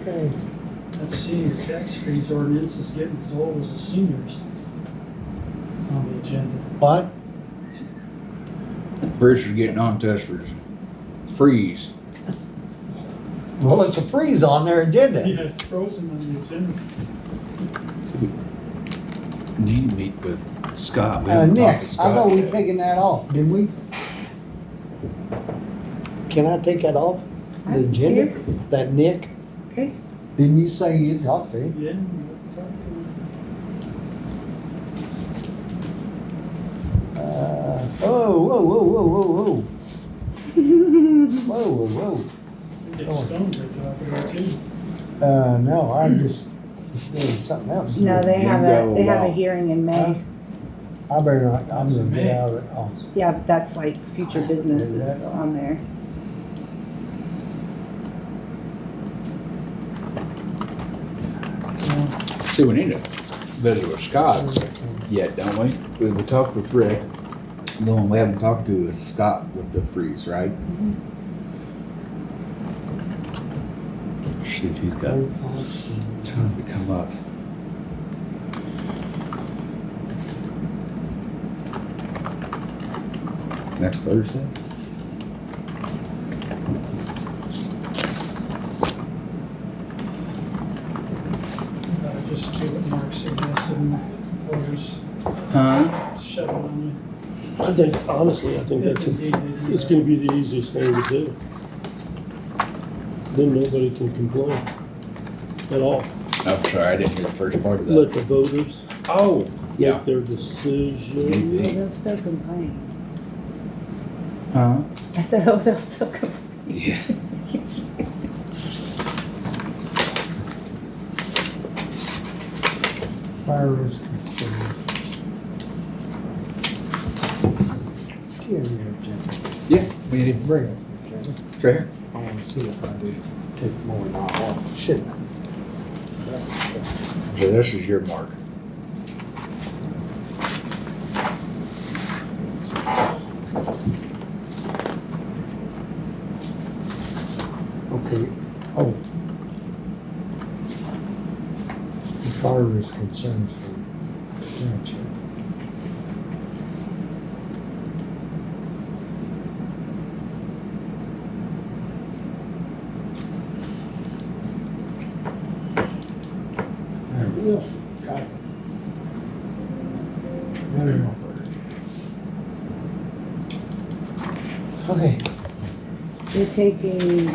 Okay. That senior tax freeze ordinance is getting as old as the seniors on the agenda. What? Bruce is getting on to us for freeze. Well, it's a freeze on their agenda. Yeah, it's frozen on the agenda. Need to meet with Scott. We haven't Nick, talked to I Scott thought we yet. taken that off, didn't we? Can I take that off the I'm agenda? here. That Nick? Okay. Didn't you say you'd talk to him? Yeah, we'll talk to Whoa, whoa, whoa, whoa, whoa, whoa. Whoa, whoa, whoa. him. Get stoned to talk about too. No, I just doing something else. No, they have Bingo, they have a wow. hearing in May. I better not, I'm That's gonna me. get out of it. Oh, Yeah, but that's like future business that's still on there. See, we need to visit with Scott yet, don't we? We talked with Rick. The one we haven't talked to is Scott with the freeze, right? See if he's got time to come up. Next Thursday? Just do what Mark suggested and others Huh? shove it on I think, honestly, I think you. that's, If indeed they do it's that. gonna be the easiest thing to do. Then nobody can complain at all. I'm sorry, I didn't hear the first part of Let that. the voters Oh, yeah. make their decision. Maybe. Well, they'll still complain. Huh? I said, oh, they'll still complain. Yeah. fire risk concerns. Do you have your agenda? Yeah, we need him. Bring it, agenda. It's right here. I wanna see if I do take more than I want. Shouldn't I? So this is your mark. Okay, oh. The fire risk concerns for ranch. There we go. Got it. Got it on first. Okay. You're taking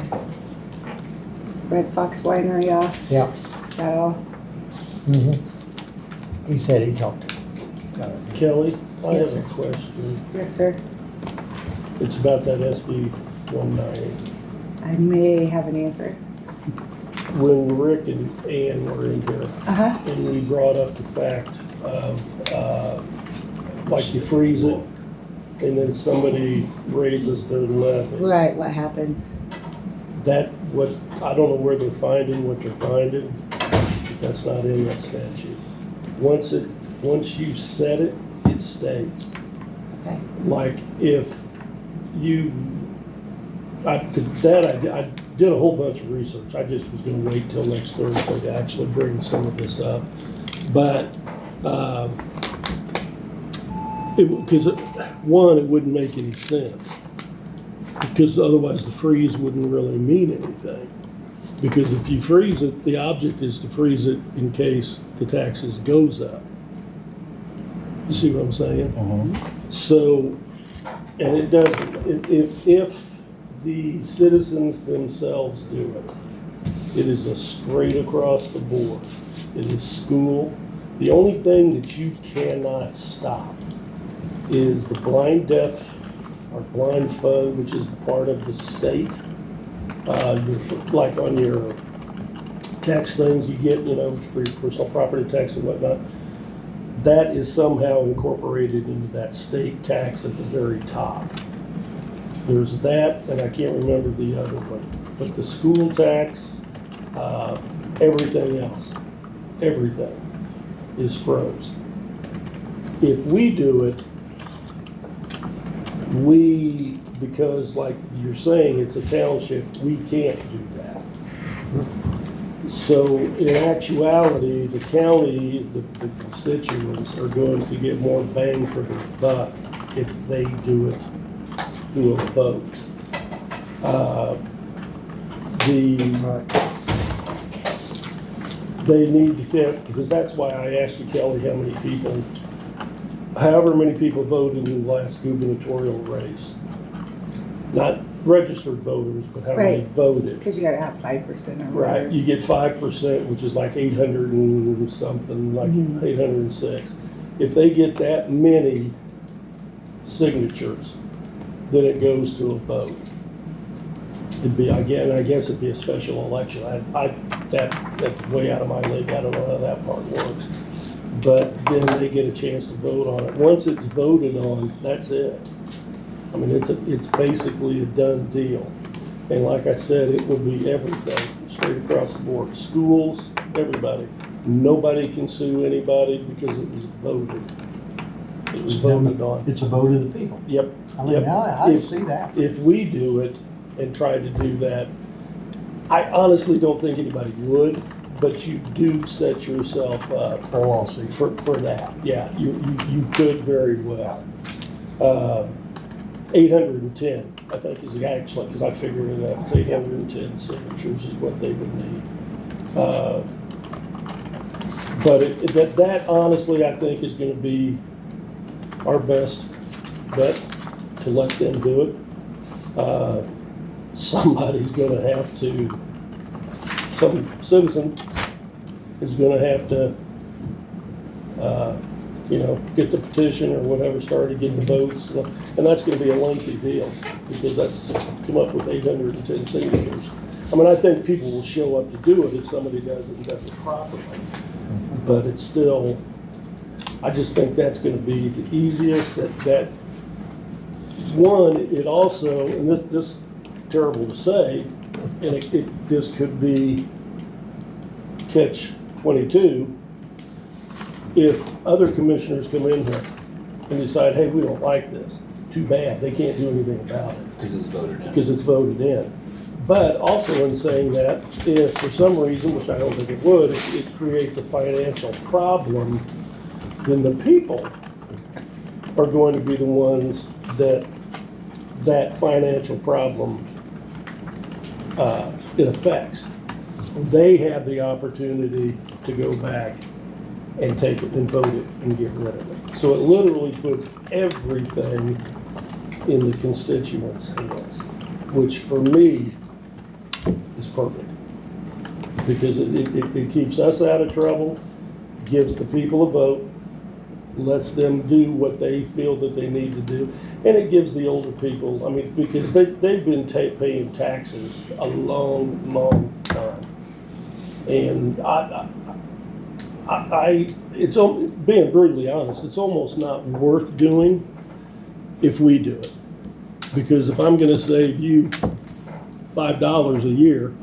Red Fox Winery off? Yeah. Is that all? Mm-hmm. He said he talked to him. Got it. Kelly, I Yes, have a question. Yes, sir. It's about that SB 190. I may have an answer. When Rick and Ann were in here, Uh-huh. and we brought up the fact of, like you freeze it, and then somebody raises their levy. Right, what happens? That, what, I don't know where they're finding what they're finding, but that's not in that statute. Once you set it, it stays. Okay. Like if you, I did a whole bunch of research. I just was gonna wait till next Thursday to actually bring some of this up. But, because one, it wouldn't make any sense. Because otherwise the freeze wouldn't really mean anything. Because if you freeze it, the object is to freeze it in case the taxes goes up. You see what I'm saying? So, and it doesn't, if the citizens themselves do it, it is a straight across the board. It is school. The only thing that you cannot stop is the blind, deaf, or blind fund, which is part of the state. Like on your tax things you get, you know, for your personal property tax and whatnot, that is somehow incorporated into that state tax at the very top. There's that, and I can't remember the other one. But the school tax, everything else, everything is froze. If we do it, because like you're saying, it's a township, we can't do that. So in actuality, the county, the constituents are going to get more bang for their buck if they do it through a vote. They need to get, because that's why I asked you, Kelly, however many people voted in the last gubernatorial race. Not registered voters, but how many Right. voted. Because you gotta have 5% or Right, whatever. you get 5%, which is like 800 and something, like 806. If they get that many signatures, then it goes to a vote. It'd be, again, I guess it'd be a special election. That's way out of my league. I don't know how that part works. But then they get a chance to vote on it. Once it's voted on, that's it. I mean, it's basically a done deal. And like I said, it will be everything, straight across the board. Schools, everybody. Nobody can sue anybody because it was voted. It was voted on. It's a vote of the people. Yep. I mean, Yep. I see that. If we do it and try to do that, I honestly don't think anybody would, but you do set yourself up For a lawsuit. for that. Yeah, you could very well. 810, I think, is the actual, because I figured it out, it's 810 signatures is what they would need. But that honestly, I think, is gonna be our best bet to let them do it. Somebody's gonna have to, some citizen is gonna have to, get the petition or whatever started, get the votes, and that's gonna be a lengthy deal, because that's come up with 810 signatures. I mean, I think people will show up to do it if somebody does it and does it properly, but it's still, I just think that's gonna be the easiest, that one, it also, and this terrible to say, and this could be catch 22, if other commissioners come in here and decide, hey, we don't like this, too bad, they can't do anything about it. Because it's voted in. Because it's voted in. But also in saying that, if for some reason, which I don't think it would, it creates a financial problem, then the people are going to be the ones that financial problem it affects. They have the opportunity to go back and take it and vote it and get rid of it. So it literally puts everything in the constituents' hands, which for me is perfect. Because it keeps us out of trouble, gives the people a vote, lets them do what they feel that they need to do, and it gives the older people, I mean, because they've been paying taxes a long, long time. And it's, being brutally honest, it's almost not worth doing if we do it. Because if I'm gonna save you $5 a year,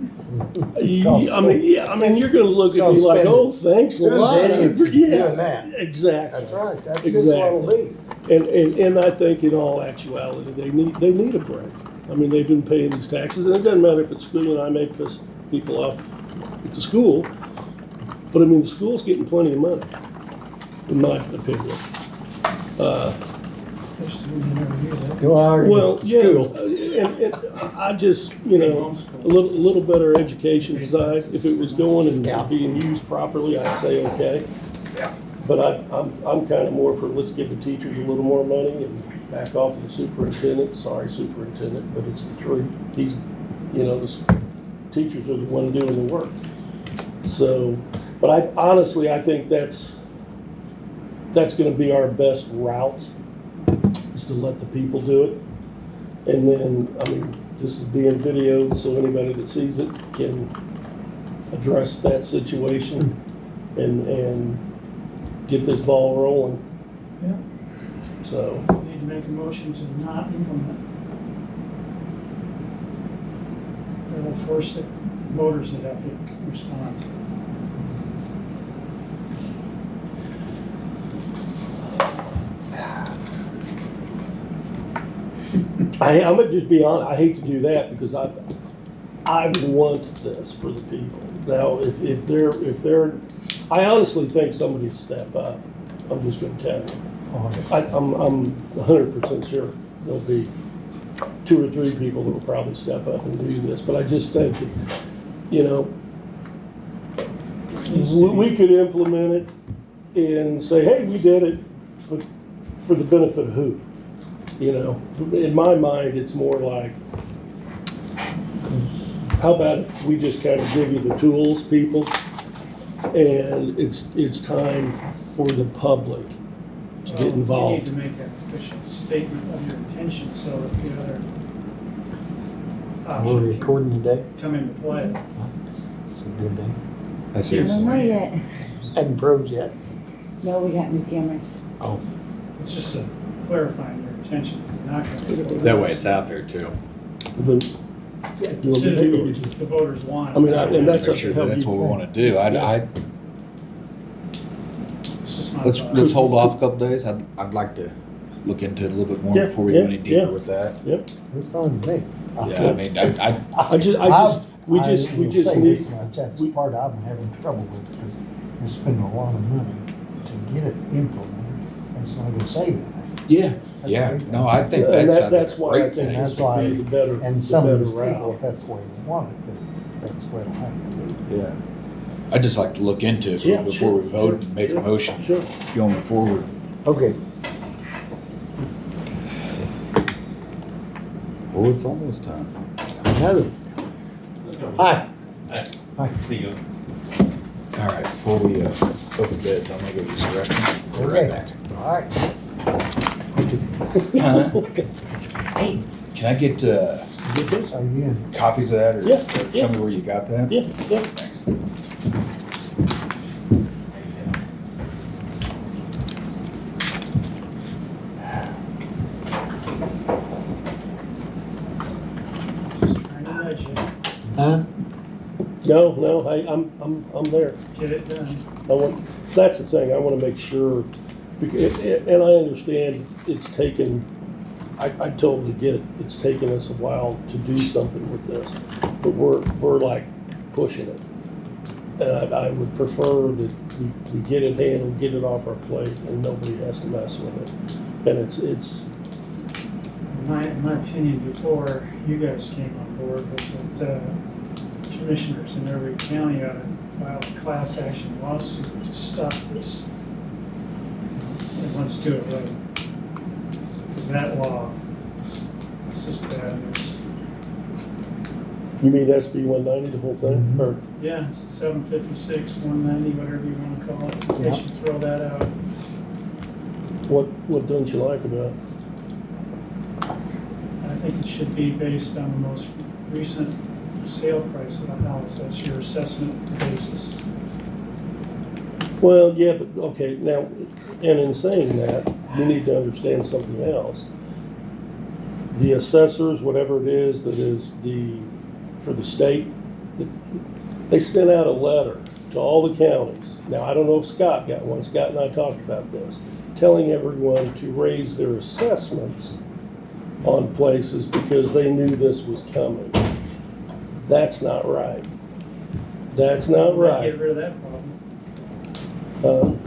I mean, you're gonna look at me like, oh, thanks a lot. idiots doing Yeah, that. exactly. That's right, that's just what it'll be. And I think in all actuality, they need a break. I mean, they've been paying these taxes, and it doesn't matter if it's school, and I make this people off at the school, but I mean, the school's getting plenty of money, in my opinion. Especially when you never use it. You argue Well, with the yeah, school. and I just, a little better education side, if it was going Yeah. and being used properly, I'd say okay. But I'm kind of more for, let's give the teachers a little more money and back off of the superintendent. Sorry, superintendent, but it's the truth. He's, the teachers are the one doing the work. So, but I think that's gonna be our best route, is to let the people do it. And then, I mean, this is being videoed, so anybody that sees it can address that situation and get this ball rolling. Yeah, So, we need to make a motion to not implement. That'll force the voters to have to respond. I'm gonna just be honest, I hate to do that because I want this for the people. Now, if they're, I honestly think somebody would step up. I'm just gonna tell you. I'm 100% sure there'll be 2 or 3 people that will probably step up and do this, but I just think that, we could implement it and say, hey, we did it, but for the benefit of who? In my mind, it's more like, how about if we just kind of give you the tools, people, and it's time for the public to get You need involved. to make an official statement of your intention so that the other We're option can recording today. come into play. It's a good day. I see. No, not yet. Hadn't froze yet. No, we got new cameras. Oh, It's just a clarifying your intention. You're not gonna. That way it's out there too. The- It's the voters want. I mean, and that's Make sure that that's what we wanna do. It's just not. Let's hold off a couple days. I'd like to look into it a little bit more Yeah, before we go yeah, any yeah. deeper with that. Yep. it's fine with me. Yeah, I mean, We will just say need, this much, that's the part I'm having trouble with, because we're spending a lot of money to get it implemented. It's not gonna save anything. yeah. No, I think and that's that's a why I great think thing. this That's why- would be the better, And the some of better these people, route. if that's the way they want it, then that's the way it'll have to be. Yeah. I'd just like to look into it Yeah, before sure, we vote sure, and make sure, a motion Sure. going forward. Okay. Oh, it's almost time. Another. Hi. Hi. See you. All right, before we open bids, I'm gonna go use the restroom. Be right Okay. back. All right. Hey, can I get Get this? Are you in? copies of that or Yeah, show yeah. me where you got that? Yeah, yeah. Thanks. Just trying to nudge you, Huh? No, I'm there. get it done. That's the thing, I wanna make sure, and I understand it's taken, I totally get it, it's taken us a while to do something with this, but we're like pushing it. And I would prefer that we get it handled, get it off our plate, and nobody has to mess with it. And it's, In my opinion, before you guys came on board, was that commissioners in every county ought to file a class action lawsuit to stop this. And let's do it right. Because that law, it's just bad news. You mean SB 190, the whole thing? Mhm. Or, Yeah, it's 756, 190, whatever you want to call it. They Yeah. should throw that out. what don't you like about it? I think it should be based on the most recent sale price of the house. That's your assessment basis. Well, yeah, but, okay, now, and in saying that, we need to understand something else. The assessors, whatever it is that is for the state, they sent out a letter to all the counties. Now, I don't know if Scott got one, Scott and I talked about this, telling everyone to raise their assessments on places because they knew this was coming. That's not right. That's not Might right. Get rid of that problem.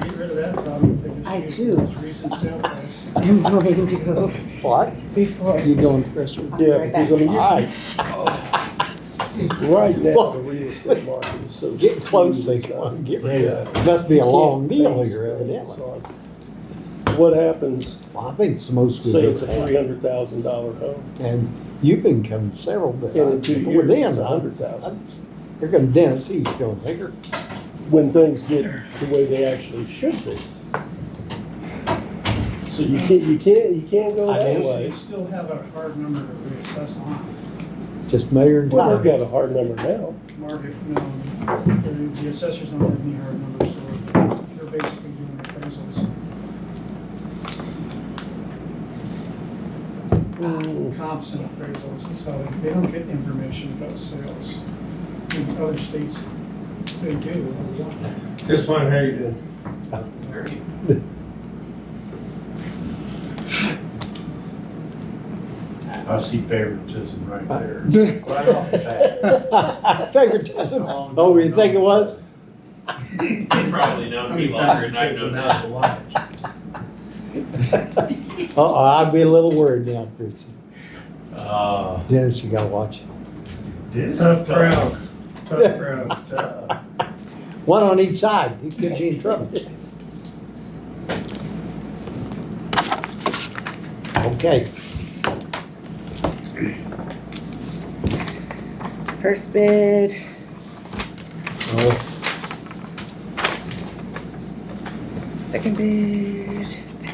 Get rid of that problem if they I just too. use the most recent sale price. I'm going to go What? before. You going, Christopher? Yeah, Right because I mean, Alright, right now, the real estate market is so. get close, they skewed. come, get rid of it. Must be a long deal here, evidently. What happens, Well, I think it's the most we've say it's ever a had. $300,000 home, And you've been coming several, but and in 2 before years, then, it's 100,000. Here comes Dennis, he's going bigger. When things get the way they actually should be. So you can't go I that know. So way. you still have a hard number to reassess on. Just mayor and Well, they've time. got a hard number now. Market, the assessors don't have any hard numbers, so they're basically doing appraisals. Comps and appraisals is how they don't get the information about sales. In other states, they do. Just fine, how you doing? I see favoritism right there. Right off the bat. Favoritism. Oh, you think it was? He's probably known me longer than I've known him. Uh-oh, I'd be a little worried now, Chrissy. Uh, Dennis, you gotta watch it. Dennis Tough is crowd. tough. Tough crowd. It's tough. One on each side, he could be in trouble. Okay, First bid, well, second bid,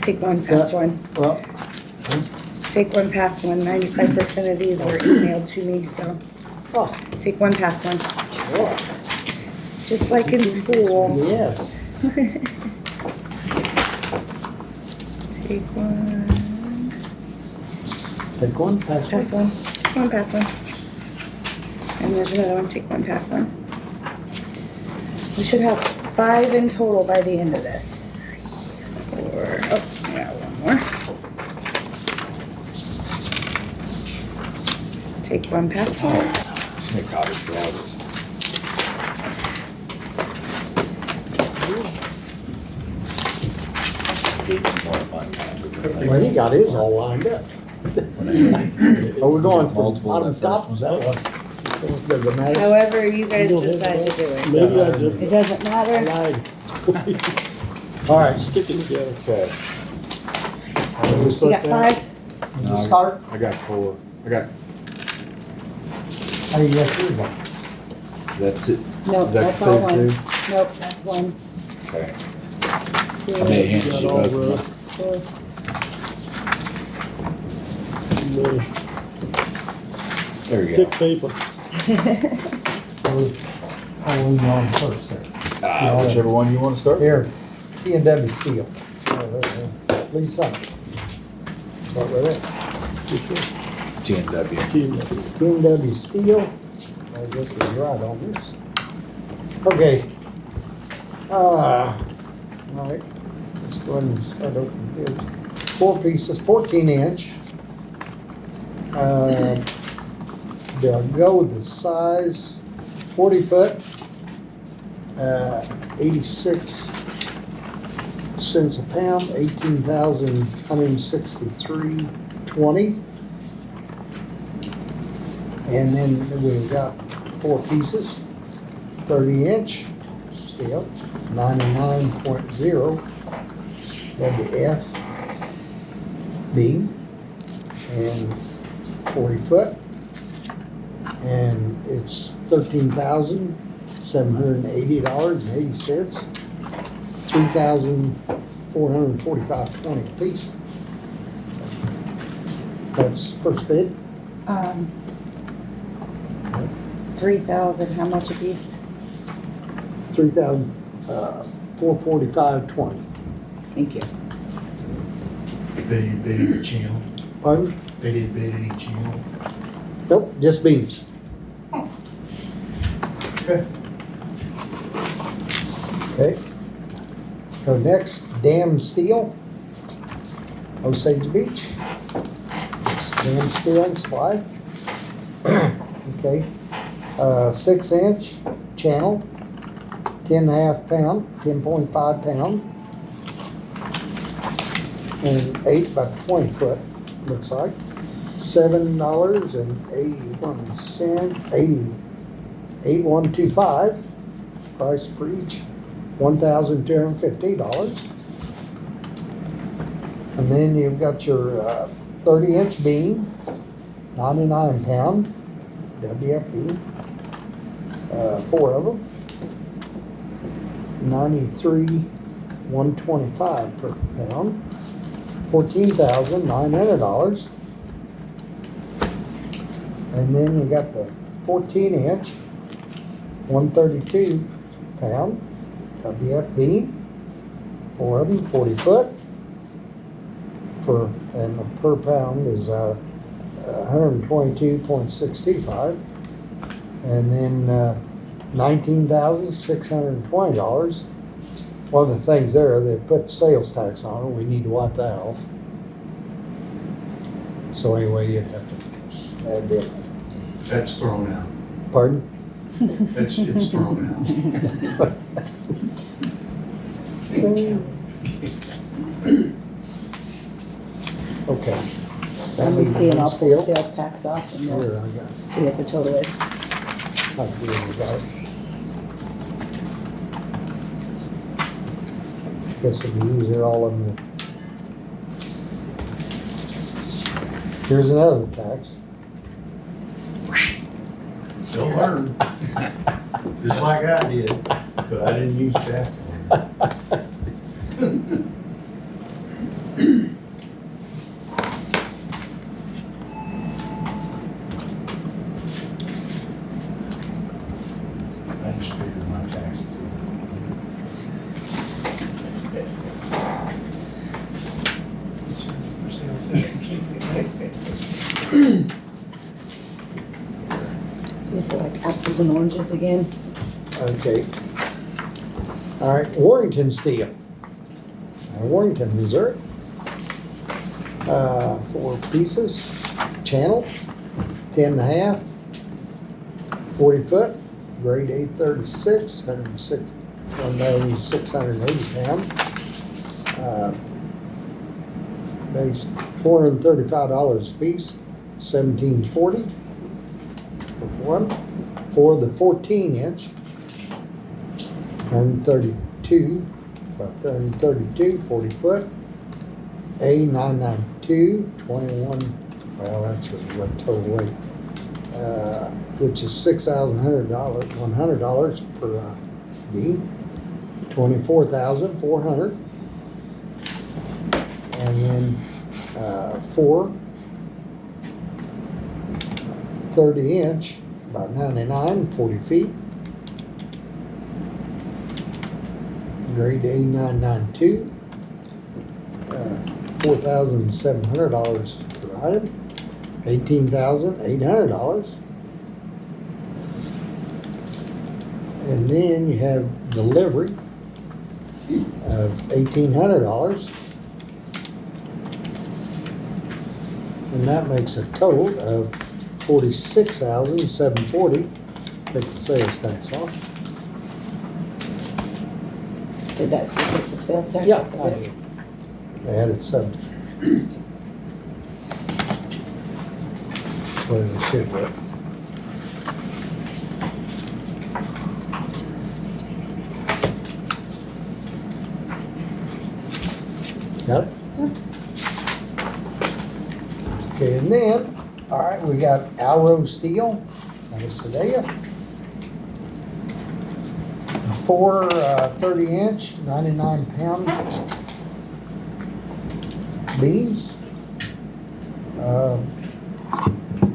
take one, pass one. well, Take one, pass one. 95% of these were emailed to me, so oh, take one, pass one. sure, Just like in school. yes. Take one, Take one, pass pass one. one. Take one, pass one. And there's another one, take one, pass one. We should have 5 in total by the end of this. 4, oh, I got one more. Take one, pass one. Just make copies for all this. Well, he got his all lined up. Are we going from Multiple bottom of to that top, is that what? Does it matter? However you guys You don't have decide to to do it. Maybe I It did. doesn't I matter. lied. All right, Stick it together. Okay. You got 5? No, I- start. I got 4. I got, How you got yours on? is that it? No, Is that that's all one. considered Nope, that's one. Okay. 2, I may have handed Got you all both. the- 4. the There you thick go. paper. How are we on first there? Whichever one you want to start. Here, P and W Steel. Lisa. Start with it. T&W. Team. P and W Steel. I guess we're right on this. Okay. All right, let's go ahead and start opening here. 4 pieces, 14-inch. They'll go with the size, 40 foot, 86 cents a pound, 18,163.20. And then we've got 4 pieces. 30-inch steel, 99.0 WF beam, and 40 foot. And it's $13,780.80, $3,445.20 a piece. That's first bid. 3,000, how much a piece? $3,445.20. Thank you. They didn't bid any channel. Pardon? They didn't bid any channel. Nope, just beams. Okay. Okay. So next, Dam Steel, Osage Beach. It's Dam Steel and Supply. Okay. 6-inch channel, 10.5 pound, 10.5 pound, and 8 by 20 foot, looks like. $7.81, 8125, price per each, $1,250. And then you've got your 30-inch beam, 99 pound, WF beam, 4 of them, $93,125 per pound, $14,900. And then you got the 14-inch, 132 pound WF beam, 4 of them, 40 foot. And the per pound is 122.65. And then $19,620. One of the things there, they put sales tax on it. We need to wipe that off. So anyway, you'd have to add that. That's thrown out. Pardon? It's thrown out. Okay. Let me see, and I'll pull the Steel. sales tax off and we'll Here, I got it. see what the total is. I'll do it without it. Guess it'd be easier all of them. Here's another tax. They'll learn. Just like I did, but I didn't use tax. I just figured my taxes. For sales tax, you keep it. These are like apples and oranges again. Okay. All right, Warrington Steel. Warrington, Missouri. 4 pieces, channel, 10.5, 40 foot, grade 836, 1,680 pound. Base $435 a piece, $17.40 for one. For the 14-inch, 132, about 132, 40 foot, A992, 21, well, that's the total weight, which is $6,100 per beam, 24,400. And then 4 30-inch, about 99, 40 feet. Grade A992, $4,700 per item, $18,800. And then you have delivery of $1,800. And that makes a total of $46,740. Takes the sales tax off. Did that take the sales tax? Yeah. off of it? They added 7. Well, they should, but Got it? Okay, and then, all right, we got Alro Steel, out of Sedalia. Four 30-inch, 99-pound beams.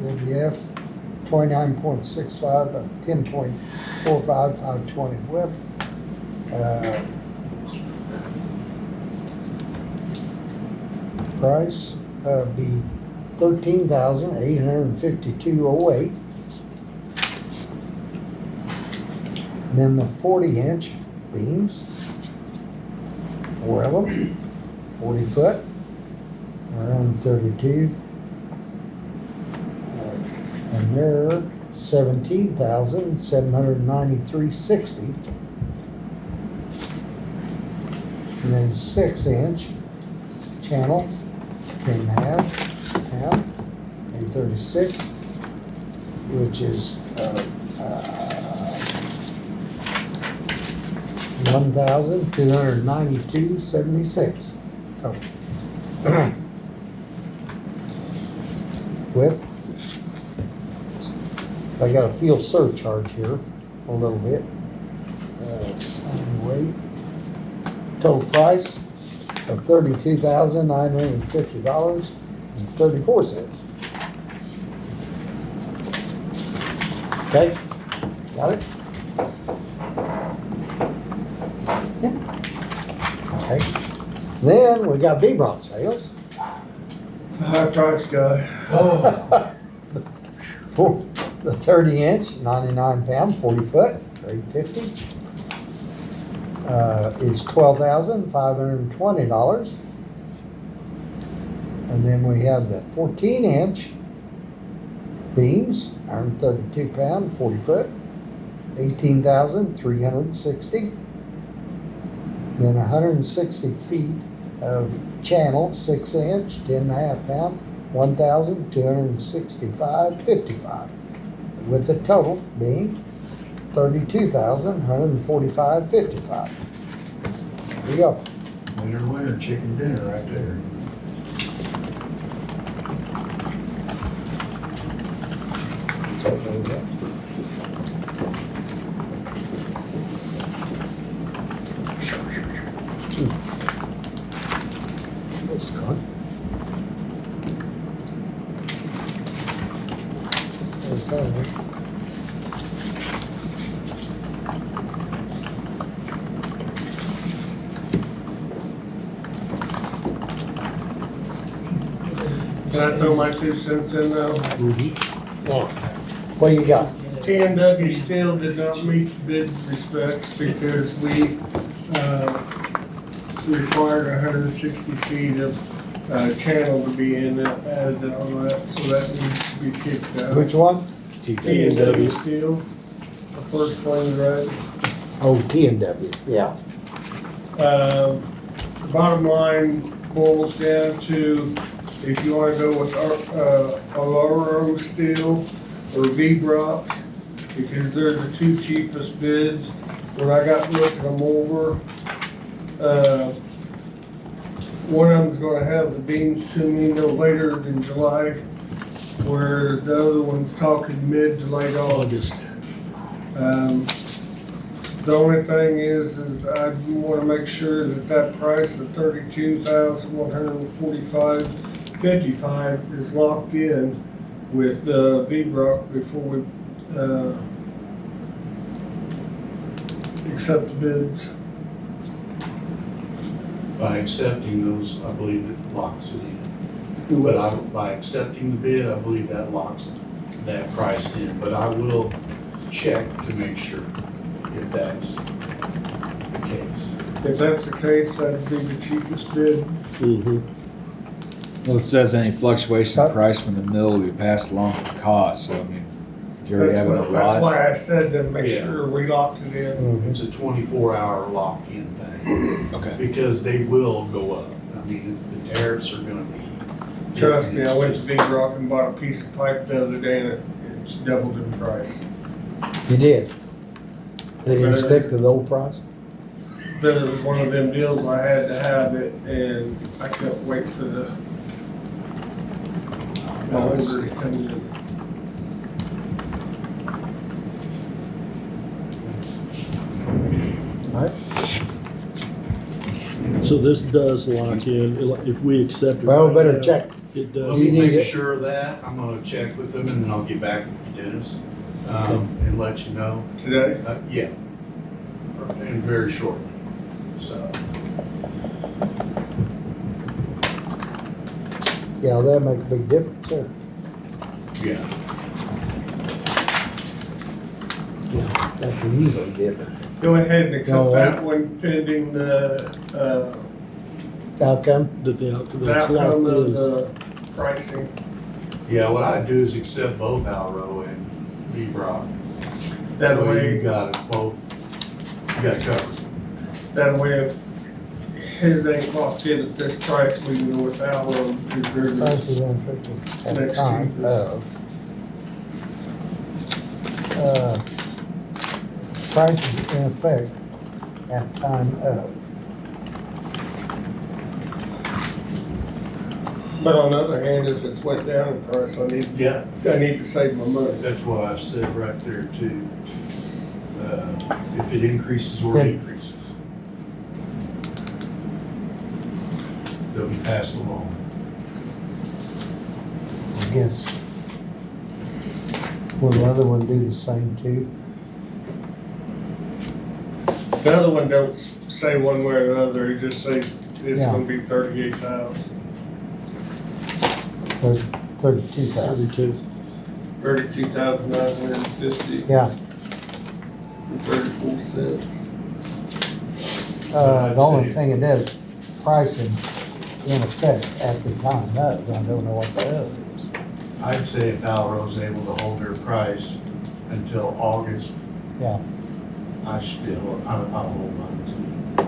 WF 29.65, 10.45, 520 whip. Price be $13,852.08. Then the 40-inch beams, four of them, 40 foot, around 32. And they're $17,793.60. And then 6-inch channel, 10.5 pound, 836, which is $1,292.76 total. With, I got a fuel surcharge here a little bit. Weight. Total price of $32,950.34. Okay, got it? Okay. Then we got B-Bron sales. High price guy. For the 30-inch, 99-pound, 40 foot, grade 50, is $12,520. And then we have the 14-inch beams, 132-pound, 40 foot, 18,360. Then 160 feet of channel, 6-inch, 10.5 pound, 1,265.55, with the total being $32,145.55. There you go. Winner, chicken dinner right there. That's good. Okay. Can I throw my 2 cents in now? Now, what do you got? TNW Steel did not meet bid specs because we required 160 feet of channel to be in it, added on that, so that needs to be kicked out. Which one? TNW Steel, the first one, right? Oh, T&W, yeah. Bottom line boils down to if you wanna go with Alaro Steel or V-Brock, because they're the 2 cheapest bids. When I got looking them over, one of them's gonna have the beams to me no later than July, where the other one's talking mid to late August. The only thing is I wanna make sure that price of $32,145.55 is locked in with V-Brock before we accept the bids. By accepting those, I believe it locks it in. But by accepting the bid, I believe that locks that price in. But I will check to make sure if that's the case. If that's the case, that'd be the cheapest bid. Mm-hmm. Well, it says any fluctuation in price from the mill will be passed along to the cost, so I mean, do you already have a That's lot? why I said to make Yeah. sure we locked it in. It's a 24-hour lock-in thing Okay. because they will go up. I mean, the tariffs are gonna be. Trust me, I went to V-Rock and bought a piece of pipe the other day and it's doubled in price. You did. They didn't stick to the old price? But it was one of them deals I had to have it and I couldn't wait for my order to come in. Alright, So this does lock in, if we accept it. well, right better now, check. It Let does. me You need make it. sure of that. I'm gonna check with them and then I'll get back with Dennis, and let you know. Today? Yeah. And very shortly, so. Yeah, that'll make a big difference there. Yeah. Yeah, that can easily dip it. Go ahead and accept All right. that one pending the Outcome, That the outcome that's outcome locked of in. the pricing. Yeah, what I do is accept both Alro and V-Brock. That You way, got it both, you got it covered. that way if his ain't locked in at this price, we can go with Allo, because price there's, is unaffected at the Next time cheapest. price is in effect at time of. but on the other hand, if it's went down in price, I need to save my money. That's what I said right there too. If it increases or Then- decreases, they'll be passed along. I guess. Will the other one do the same too? The other one don't say one way or the other, it just says it's Yeah. gonna be 38,000, 32,000. 32. 32,950 Yeah, and 34 cents. the only thing it does, pricing in effect at the time of, I don't know what the other is. I'd say if Alro's able to hold their price until August, Yeah, I'll hold on to it.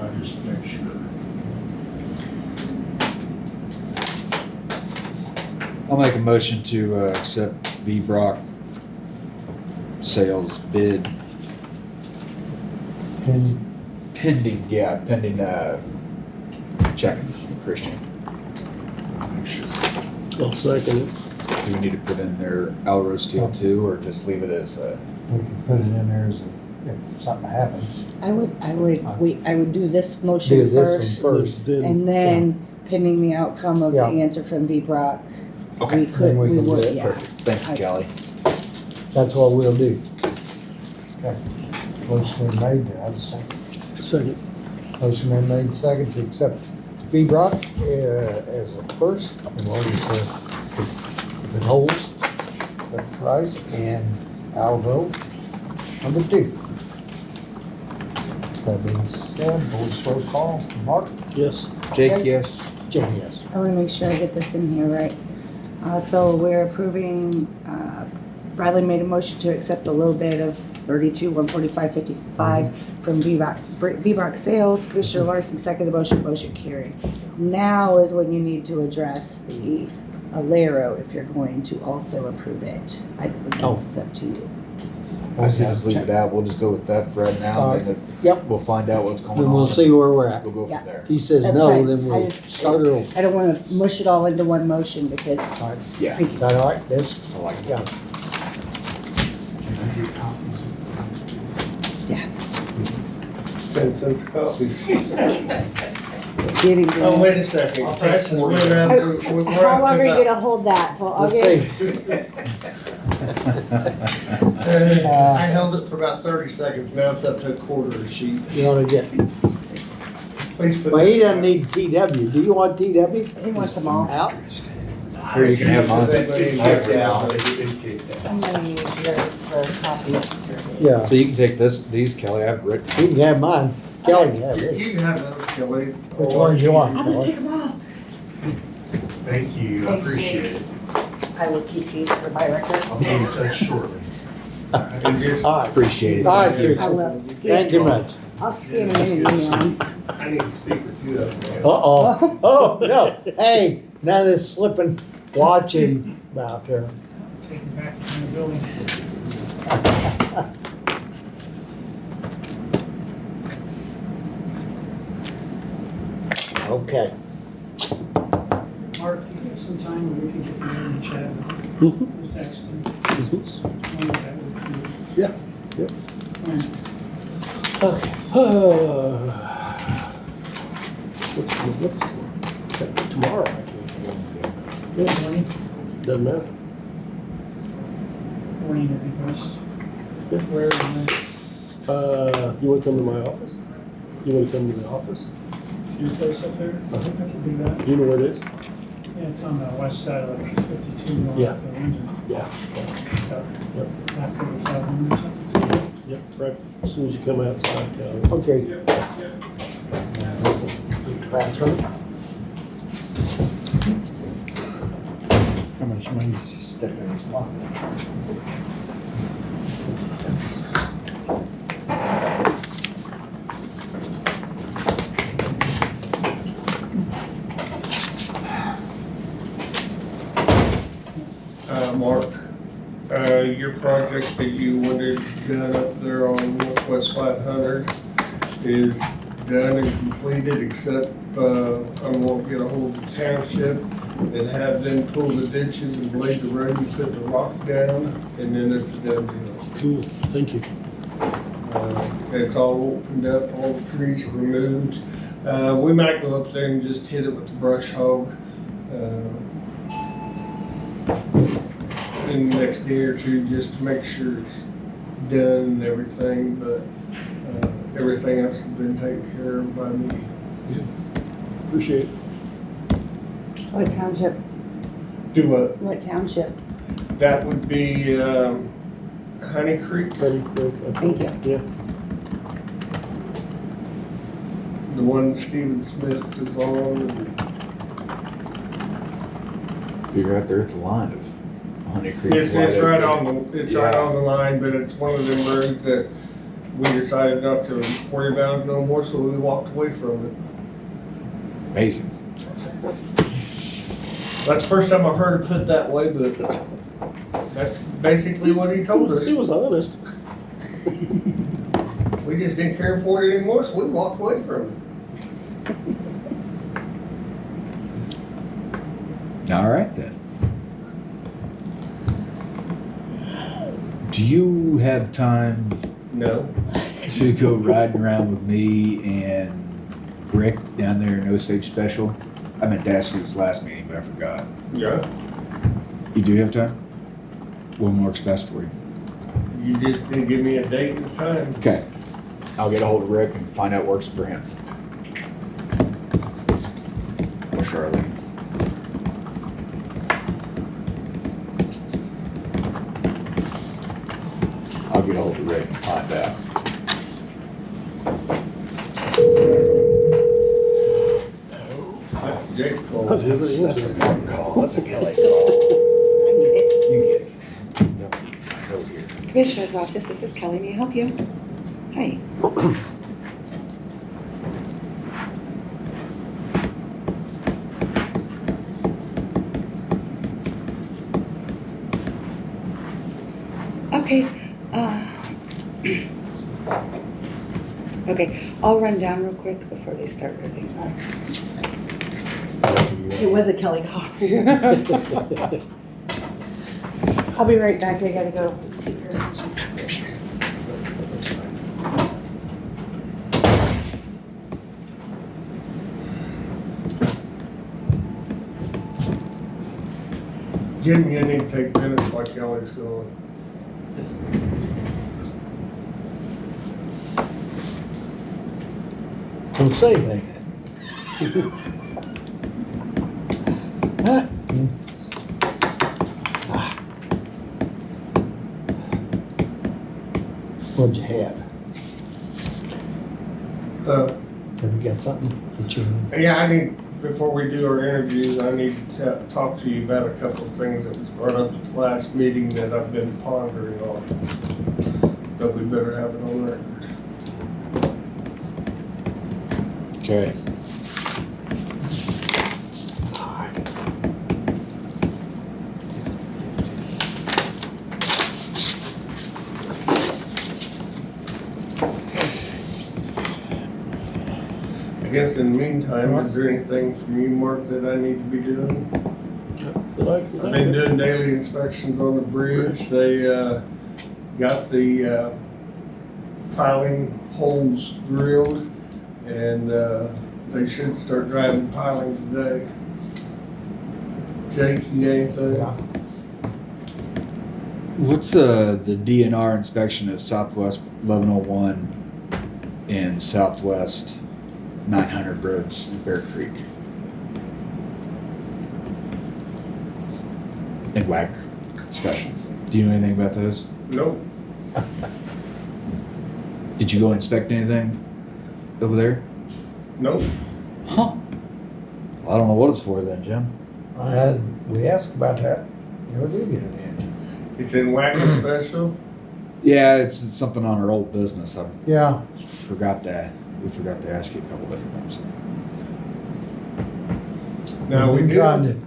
I just make sure. I'll make a motion to accept V-Brock sales bid and pending checking Christian. Make sure. I'll second it. Do we need to put in there Alro Steel too, or just leave it as a? we can put it in there as a, if something happens. I would do this Do motion this one first, first. Then and then pending the outcome of the Yeah. answer from V-Brock, Okay. we could, Then we we can do would, it. yeah. Perfect. Thank you, Kelly. That's what we'll do. Okay. Motion been made, do I have a second? second. Motion been made, second to accept V-Brock as a first, as long as if it holds the price, and Alvo number two. That being said, voice roll call, Mark? Yes. Jake, Okay. yes. Jim, yes. I wanna make sure I get this in here right. So we're approving, Bradley made a motion to accept a low bid of 32,145.55 from V-Brock Sales. Commissioner Larson seconded the motion carried. Now is when you need to address the Alero if you're going to also approve it. It's up to you. I say just leave it out. We'll just go with that for right now, and if Yep, we'll find out what's going on. then we'll see where we're at. We'll go Yeah. from there. If he says That's no, fine. then I we'll just- start it over. I don't wanna mush it all into one motion because, All right, Yeah. is that all right? This, I like it. yeah. Can I get copies of yeah, 10 cents a copy. getting Oh, wait a this. second. I'll take Prices 4. went up. How long are you gonna hold that till Let's August? see. I held it for about 30 seconds, now it's up to a quarter a sheet. You wanna get, Please put. well, he doesn't need TW. Do you want TW? He wants them all. Out? Here, you can have mine. I'm gonna use yours for copies. Yeah, So you can take these, Kelly. I've written. you can have mine. Kelly can have it. You can have those, Kelly. Which ones you want? I'll just take them all. Thank you, I Thanks, appreciate Dave. it. I will keep these for my I'll records. be in touch shortly. And just, All right, Appreciate it. all right, Thank you. I Kirsten. will Thank scan, you much. I'll scan them in and email them. I need to speak with you. Uh-oh. Oh, no. Hey, none of this slipping, watching out there. Take it back in the building. Okay. Mark, you have some time where we can get together and chat? Mhm. Text them. Mhm. That would be Yeah, yeah. fine. Okay. What's the looking for? Tomorrow, I guess. Yeah, Morning, doesn't matter. morning would be best. Yeah. Where am You wanna come to my office? You wanna come to the office? I? To your place up there? I Uh-huh. can do that. You know where it is? Yeah, it's on the west side of 52 north Yeah. of Linden. Yeah. Yep. After the 500 or something. Yep, right, as soon as you come outside, Okay. Bathroom. How much money does he stick in his pocket? Mark, your project that you wanted done up there on Northwest 500 is done and completed, except I'm gonna get a hold of the township and have them pull the ditches and blade the road and put the rock down, and then it's a done deal. cool, thank you. It's all opened up, all the trees are removed. We might go up there and just hit it with the brush hog in the next day or two, just to make sure it's done and everything, but everything else has been taken care of by me. Appreciate it. What township? Do what? What township? That would be Honey Creek, Honey Creek, Thank you. Yeah, the one Stephen Smith is on. You're right there at the line of Honey Creek. It's right on the, it's right Yeah. on the line, but it's one of them roads that we decided not to worry about it no more, so we walked away from it. Amazing. That's the first time I've heard it put that way, but that's basically what he told us. he was honest. We just didn't care for it anymore, so we walked away from it. All right then. Do you have time No. to go riding around with me and Rick down there in Osage Special? I meant to ask you this last meeting, but I forgot. Yeah. You do have time? When works best for you? You just didn't give me a date and time. Okay. I'll get a hold of Rick and find out what works for him. Or Charlene. I'll get a hold of Rick and find out. That's Jake's call. That's a That's a Mark call. That's a Kelly call. You get it. No, no here. Commissioner's office, this is Kelly, may I help you? Hi. Okay, okay, I'll run down real quick before they start their thing. It was a Kelly call. I'll be right back, I gotta go to yours. Jim, you need to take minutes while Kelly's going. Don't say anything. Huh? What'd you have? Have you got something that you need? Yeah, I need, before we do our interviews, I need to talk to you about a couple of things that was brought up at the last meeting that I've been pondering on. But we better have it on record. Okay. guess in the meantime, is there anything from you, Mark, that I need to be doing? I've been doing daily inspections on the bridge. They, got the, piling holes drilled, and, they should start driving piling today. Jake, you got anything? Yeah. What's the DNR inspection of Southwest 1101 and Southwest 900 roads in Bear Creek? And Wagner special. Do you know anything about those? Nope. Did you go inspect anything over there? Nope. Huh. Well, I don't know what it's for then, Jim. We asked about that. Never did get it in. It's in Wagner Special. Yeah, it's something on our old business. Yeah. We forgot to ask you a couple different times. Now, we We've did, tried to-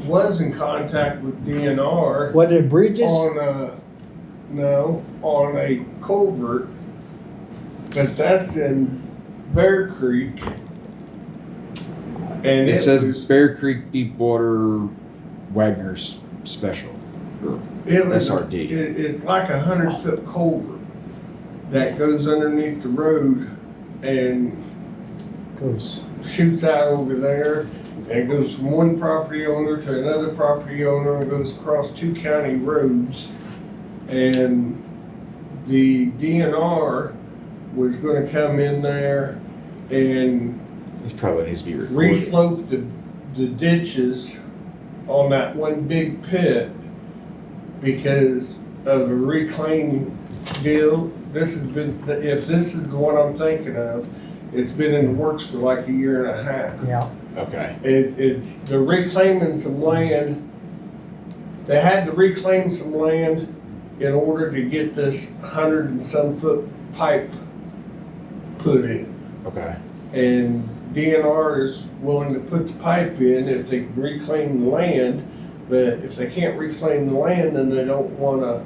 was in contact with DNR What, the bridges? on a culvert, but that's in Bear Creek. And It it says was, Bear Creek Deepwater Wagner's special. it was, SRD. it's like 100-foot culvert that goes underneath the road and Goes, shoots out over there, and it goes from one property owner to another property owner, and goes across 2 county roads. And the DNR was gonna come in there and This probably needs to be recorded. re-slope the ditches on that one big pit because of a reclaim deal. This has been, if this is the one I'm thinking of, it's been in the works for like a year and a half. yeah. Okay. They're reclaiming some land. They had to reclaim some land in order to get this 100 and some foot pipe put in. Okay. And DNR is willing to put the pipe in if they can reclaim the land, but if they can't reclaim the land, then they don't wanna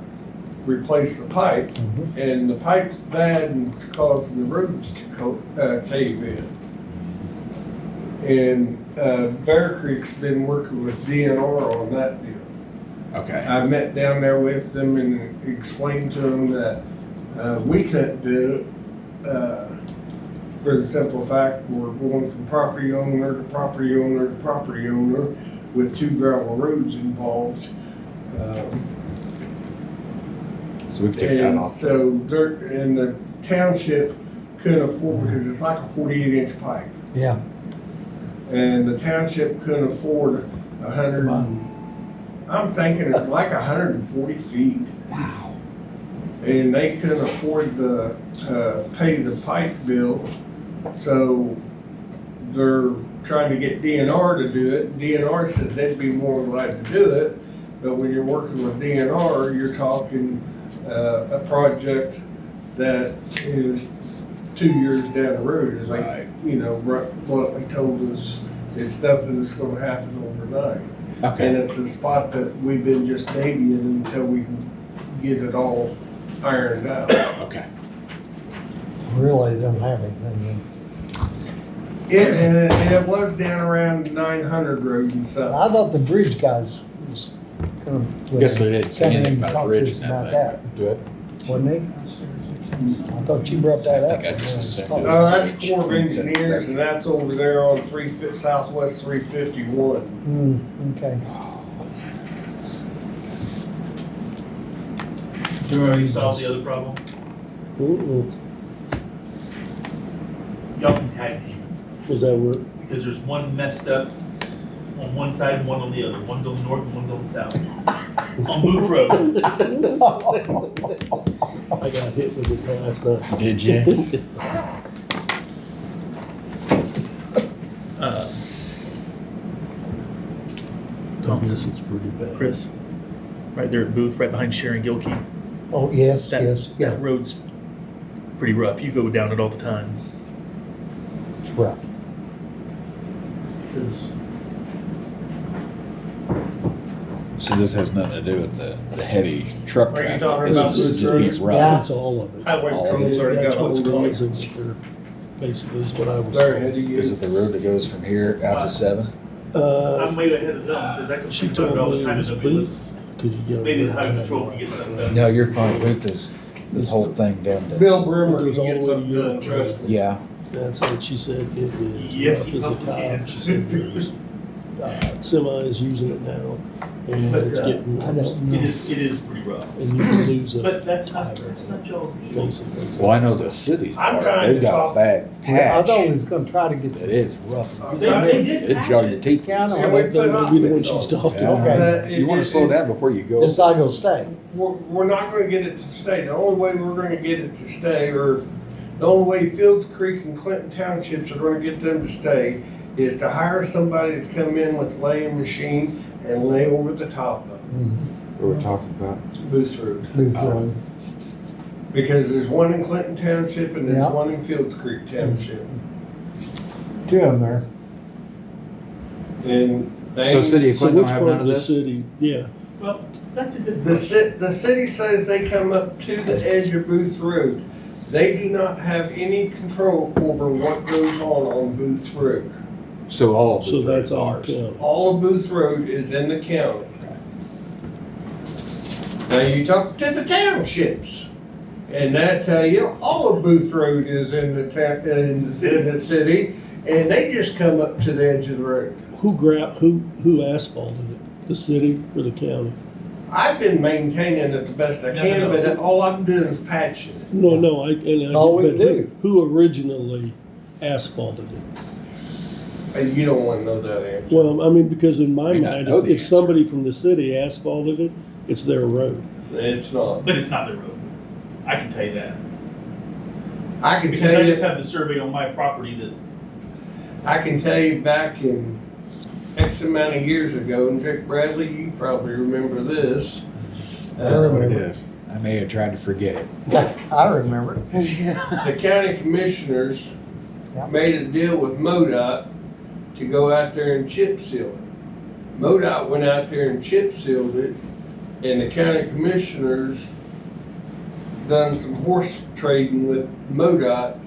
replace the pipe. Mhm. And the pipe's bad and it's causing the roads to cave in. And, Bear Creek's been working with DNR on that deal. Okay. I met down there with them and explained to them that, we couldn't do it, for the simple fact we're going from property owner to property owner to property owner with 2 gravel roads involved. So we can take that And off. so the township couldn't afford, because it's like a 48-inch pipe. Yeah. And the township couldn't afford 100, I'm thinking it's like 140 feet. Wow. And they couldn't afford to pay the pipe bill, so they're trying to get DNR to do it. DNR said they'd be more than glad to do it, but when you're working with DNR, you're talking a project that is 2 years down the road. Is like, Right. you know, what they told us, it's nothing that's gonna happen overnight. And Okay. it's a spot that we've been just babying until we can get it all ironed out. Okay. Really don't have anything It was down around 900 road and in. stuff. I thought the bridge guys was gonna. Guess they didn't say come in anything and about talk to bridge us in that about thing. Do it. Wasn't he? I thought you brought that I up. think I just said Oh, it. Oh, that's Corps of Engineers, and that's over there on Southwest 351. Okay. Have you solved the other problem? Mm-mm. Y'all can tag team Does that work? it, because there's one messed up on one side and one on the other. One's on the north and one's on the south. On Booth Road. I got hit with it last night. Did you? I guess it's pretty bad. Chris, right there at Booth, right behind Sharon Gilkey. Oh, yes, That, yes, yeah, that road's pretty rough. You go down it all the time. it's rough. 'Cause So this has nothing to do with the heavy truck Are you traffic. talking This about is Booth just Road? being rough. Yeah. That's all of it. Highway All of patrol's it. already That's got a what's hold of it. causing it. basically is what I was They're told. ahead of you. Is it the road that goes from here out to 7? I'm way ahead of them, because I can She think about it all told the me it time was and nobody Booth, listens. cause you get. Maybe the highway patrol can get something done. No, you're fine. Booth is this whole thing down to. Bill Brimmer It goes can all get the way to something done, Europe. trust me. Yeah. That's it, she said it is Yes, rough you as a probably can. cop. She said there's semis using it now, and But, it's getting I worse, don't know. It is pretty rough. and you can lose But it, that's not y'all's issue. basically. Well, I know the city. I'm part, trying they've to got talk- a bad I thought we patch. was gonna try to get It some. is rough. I'm They trying- did It patch jog it. your teeth. County, Yeah, That put might be the hot one mix she's on. talking Yeah. about. Okay. You want to slow down before you go. Just I go stay. We're not gonna get it to stay. The only way we're gonna get it to stay, or the only way Fields Creek and Clinton Townships are gonna get them to stay, is to hire somebody to come in with laying machine and lay over the top of it, We were talking about. Booth Road. Booth Road. Because there's one in Clinton Township and there's Yeah. one in Fields Creek Township. Two of them there. And they. So city of So Clinton which don't have part none of of the this? city, yeah, Well, that's a good The question. the city says they come up to the edge of Booth Road. They do not have any control over what goes on Booth Road. So all of so Booth that's Road's all ours. county. All of Booth Road is in the county. Now you talk to the townships, and that tell you all of Booth Road is in the in the city, and they just come up to the edge of the road. Who asphalted it? The city or the county? I've been maintaining it the best I can, No. but all I'm doing is patching it. No, no, I all we but do. who originally asphalted it? You don't want to know that answer. Well, I mean, because in my May not mind, know the if answer. somebody from the city asphalted it, it's their road. It's not. But it's not their road. I can tell you that. I can Because tell I just you. have the survey on my property that, I can tell you back in X amount of years ago, and Rick Bradley, you probably remember this. That's what it remember. is. I may have tried to forget it. I remember. The county commissioners Yep. made a deal with MoDOT to go out there and chip seal it. MoDOT went out there and chip sealed it, and the county commissioners done some horse trading with MoDOT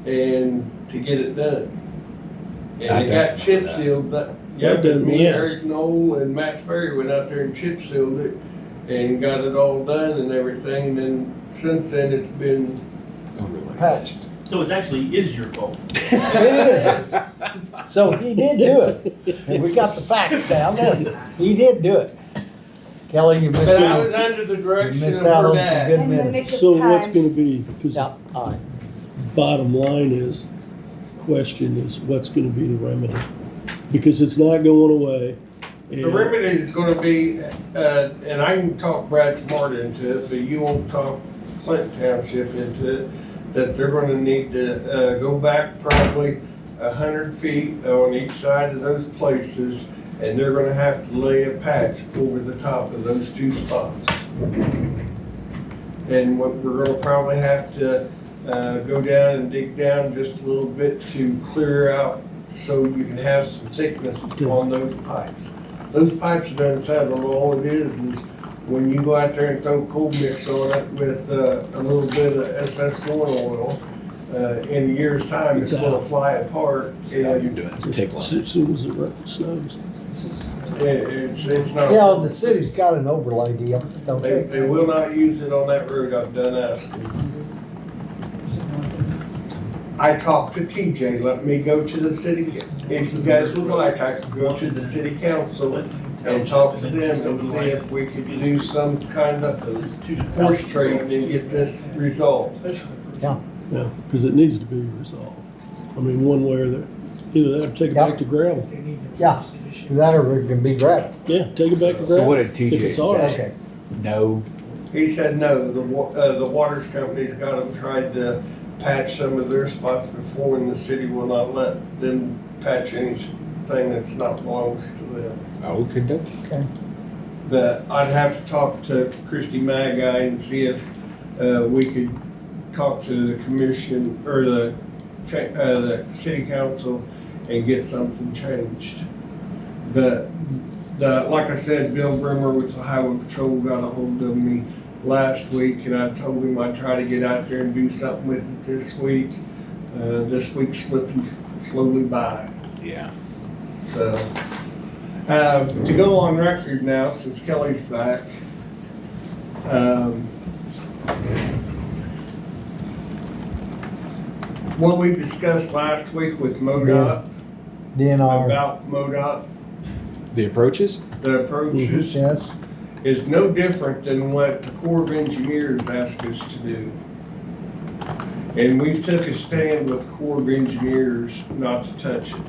and to get it done. I And it don't got chip know that. sealed, but yeah, That but doesn't me, last. Eric Knoll, and Matt Sperry went out there and chip sealed it and got it all done and everything, and then since then it's been. Patch. so it actually is your fault. It is. So he did do it. And we got the facts down there. He did do it. Kelly, you missed But I was out. under the You direction of missed out her on some dad. good In the minutes. nick of So what's time. gonna be, because Yeah, all right. bottom line is, question is, what's gonna be the remedy? Because it's not going away. The and- remedy is gonna be, and I can talk Brad Smart into it, but you won't talk Clinton Township into it, that they're gonna need to, go back probably 100 feet on each side of those places, and they're gonna have to lay a patch over the top of those two spots. And what we're gonna probably have to, go down and dig down just a little bit to clear out so you can have some thickness on those pipes. Those pipes are done settled. All it is when you go out there and throw cold mix on it with a little bit of SS going oil, in a year's time, it's gonna fly apart. All you're And doing is tickling. As soon as it snows. it's not. Yeah, the city's got an overlay deal, don't They they? will not use it on that road. I've done asking. I talked to TJ, let me go to the city, if you guys would like, I could go to the city council and talk to them and see if we could do some kind of So there's two different. horse trade and get this resolved. Yeah, because it needs to be resolved. I mean, one way or the, either that or take it back to gravel. Yeah, that or it can be gravel. Yeah, take it back to gravel. So what did If TJ it's ours. say? Okay. No. He said no, the waters company's got them tried to patch some of their spots before, and the city will not let them patch anything that's not belongs to them. Okay, dokie. Okay. But I'd have to talk to Christy Magai and see if, we could talk to the commission, or the city council and get something changed. But, like I said, Bill Brimmer with the Highway Patrol got a hold of me last week, and I told him I'd try to get out there and do something with it this week. This week's slipping slowly by. Yeah. So, to go on record now, since Kelly's back, what we discussed last week with MoDOT, DNR, about MoDOT, The approaches? the approaches, yes, is no different than what the Corps of Engineers asked us to do. And we've took a stand with the Corps of Engineers not to touch it.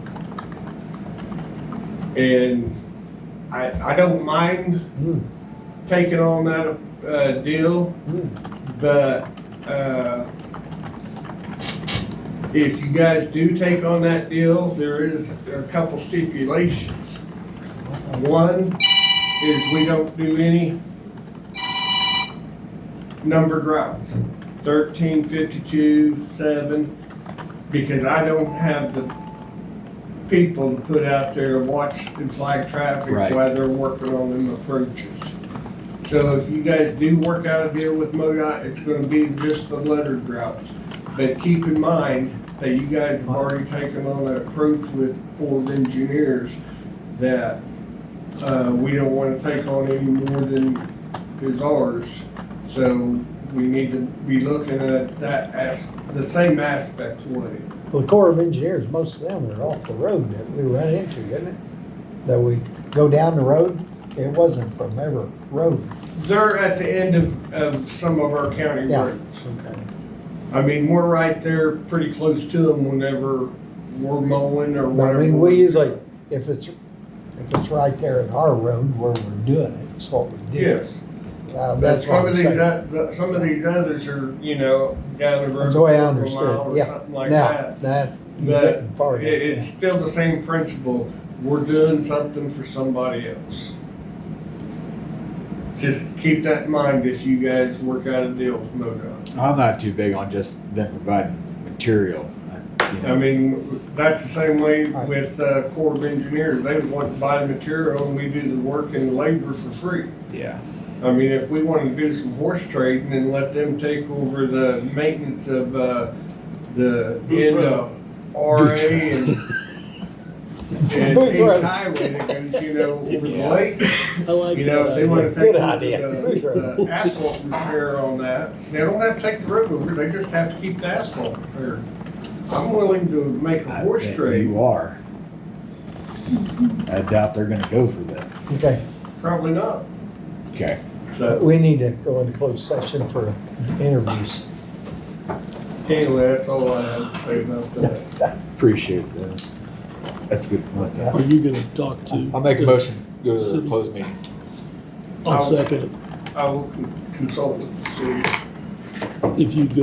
And I don't mind taking on that deal, but if you guys do take on that deal, there is a couple stipulations. One is we don't do any numbered routes, 13, 52, 7, because I don't have the people to put out there to watch and flag traffic Right. while they're working on them approaches. So if you guys do work out a deal with MoDOT, it's gonna be just the lettered routes. But keep in mind that you guys have already taken on an approach with Corps of Engineers that we don't wanna take on any more than is ours. So we need to be looking at that as the same aspect way. well, the Corps of Engineers, most of them are off the road that we run into, isn't it? That we go down the road, it wasn't from every road. They're at the end of some of our county Yeah. roads. Okay. I mean, we're right there pretty close to them whenever we're mowing or But whatever. I mean, we usually, if it's right there in our road where we're doing it, it's what we do. Yes. But That's what some I'm of these, saying. some of these others are, you know, down the road. That's the way I a understood, mile or yeah. something like Now, that. that, you're But getting far. it's still the same principle. We're doing something for somebody else. Just keep that in mind if you guys work out a deal with MoDOT. I'm not too big on just them providing material. I mean, that's the same way with Corps of Engineers. They want to buy the material and we do the work and the labor for free. Yeah. I mean, if we wanted to do some horse trading and let them take over the maintenance of the end of RA and Booth Road. H Highway that goes, you know, over the Yeah. lake. I like You know, that if they idea. want to Good take idea. over the asphalt repair on that, they don't have to take the road over, they just have to keep the asphalt repaired. I'm willing to make a I horse bet trade, You are. I doubt they're gonna go for that. Okay, probably not, Okay. so. we need to go into closed session for interviews. Anyway, that's all I have to say about that. Appreciate that. That's a good point. Are you gonna talk to? I'll make a motion, go to the City. closed meeting. I'll second it. I will consult with the city. If you'd go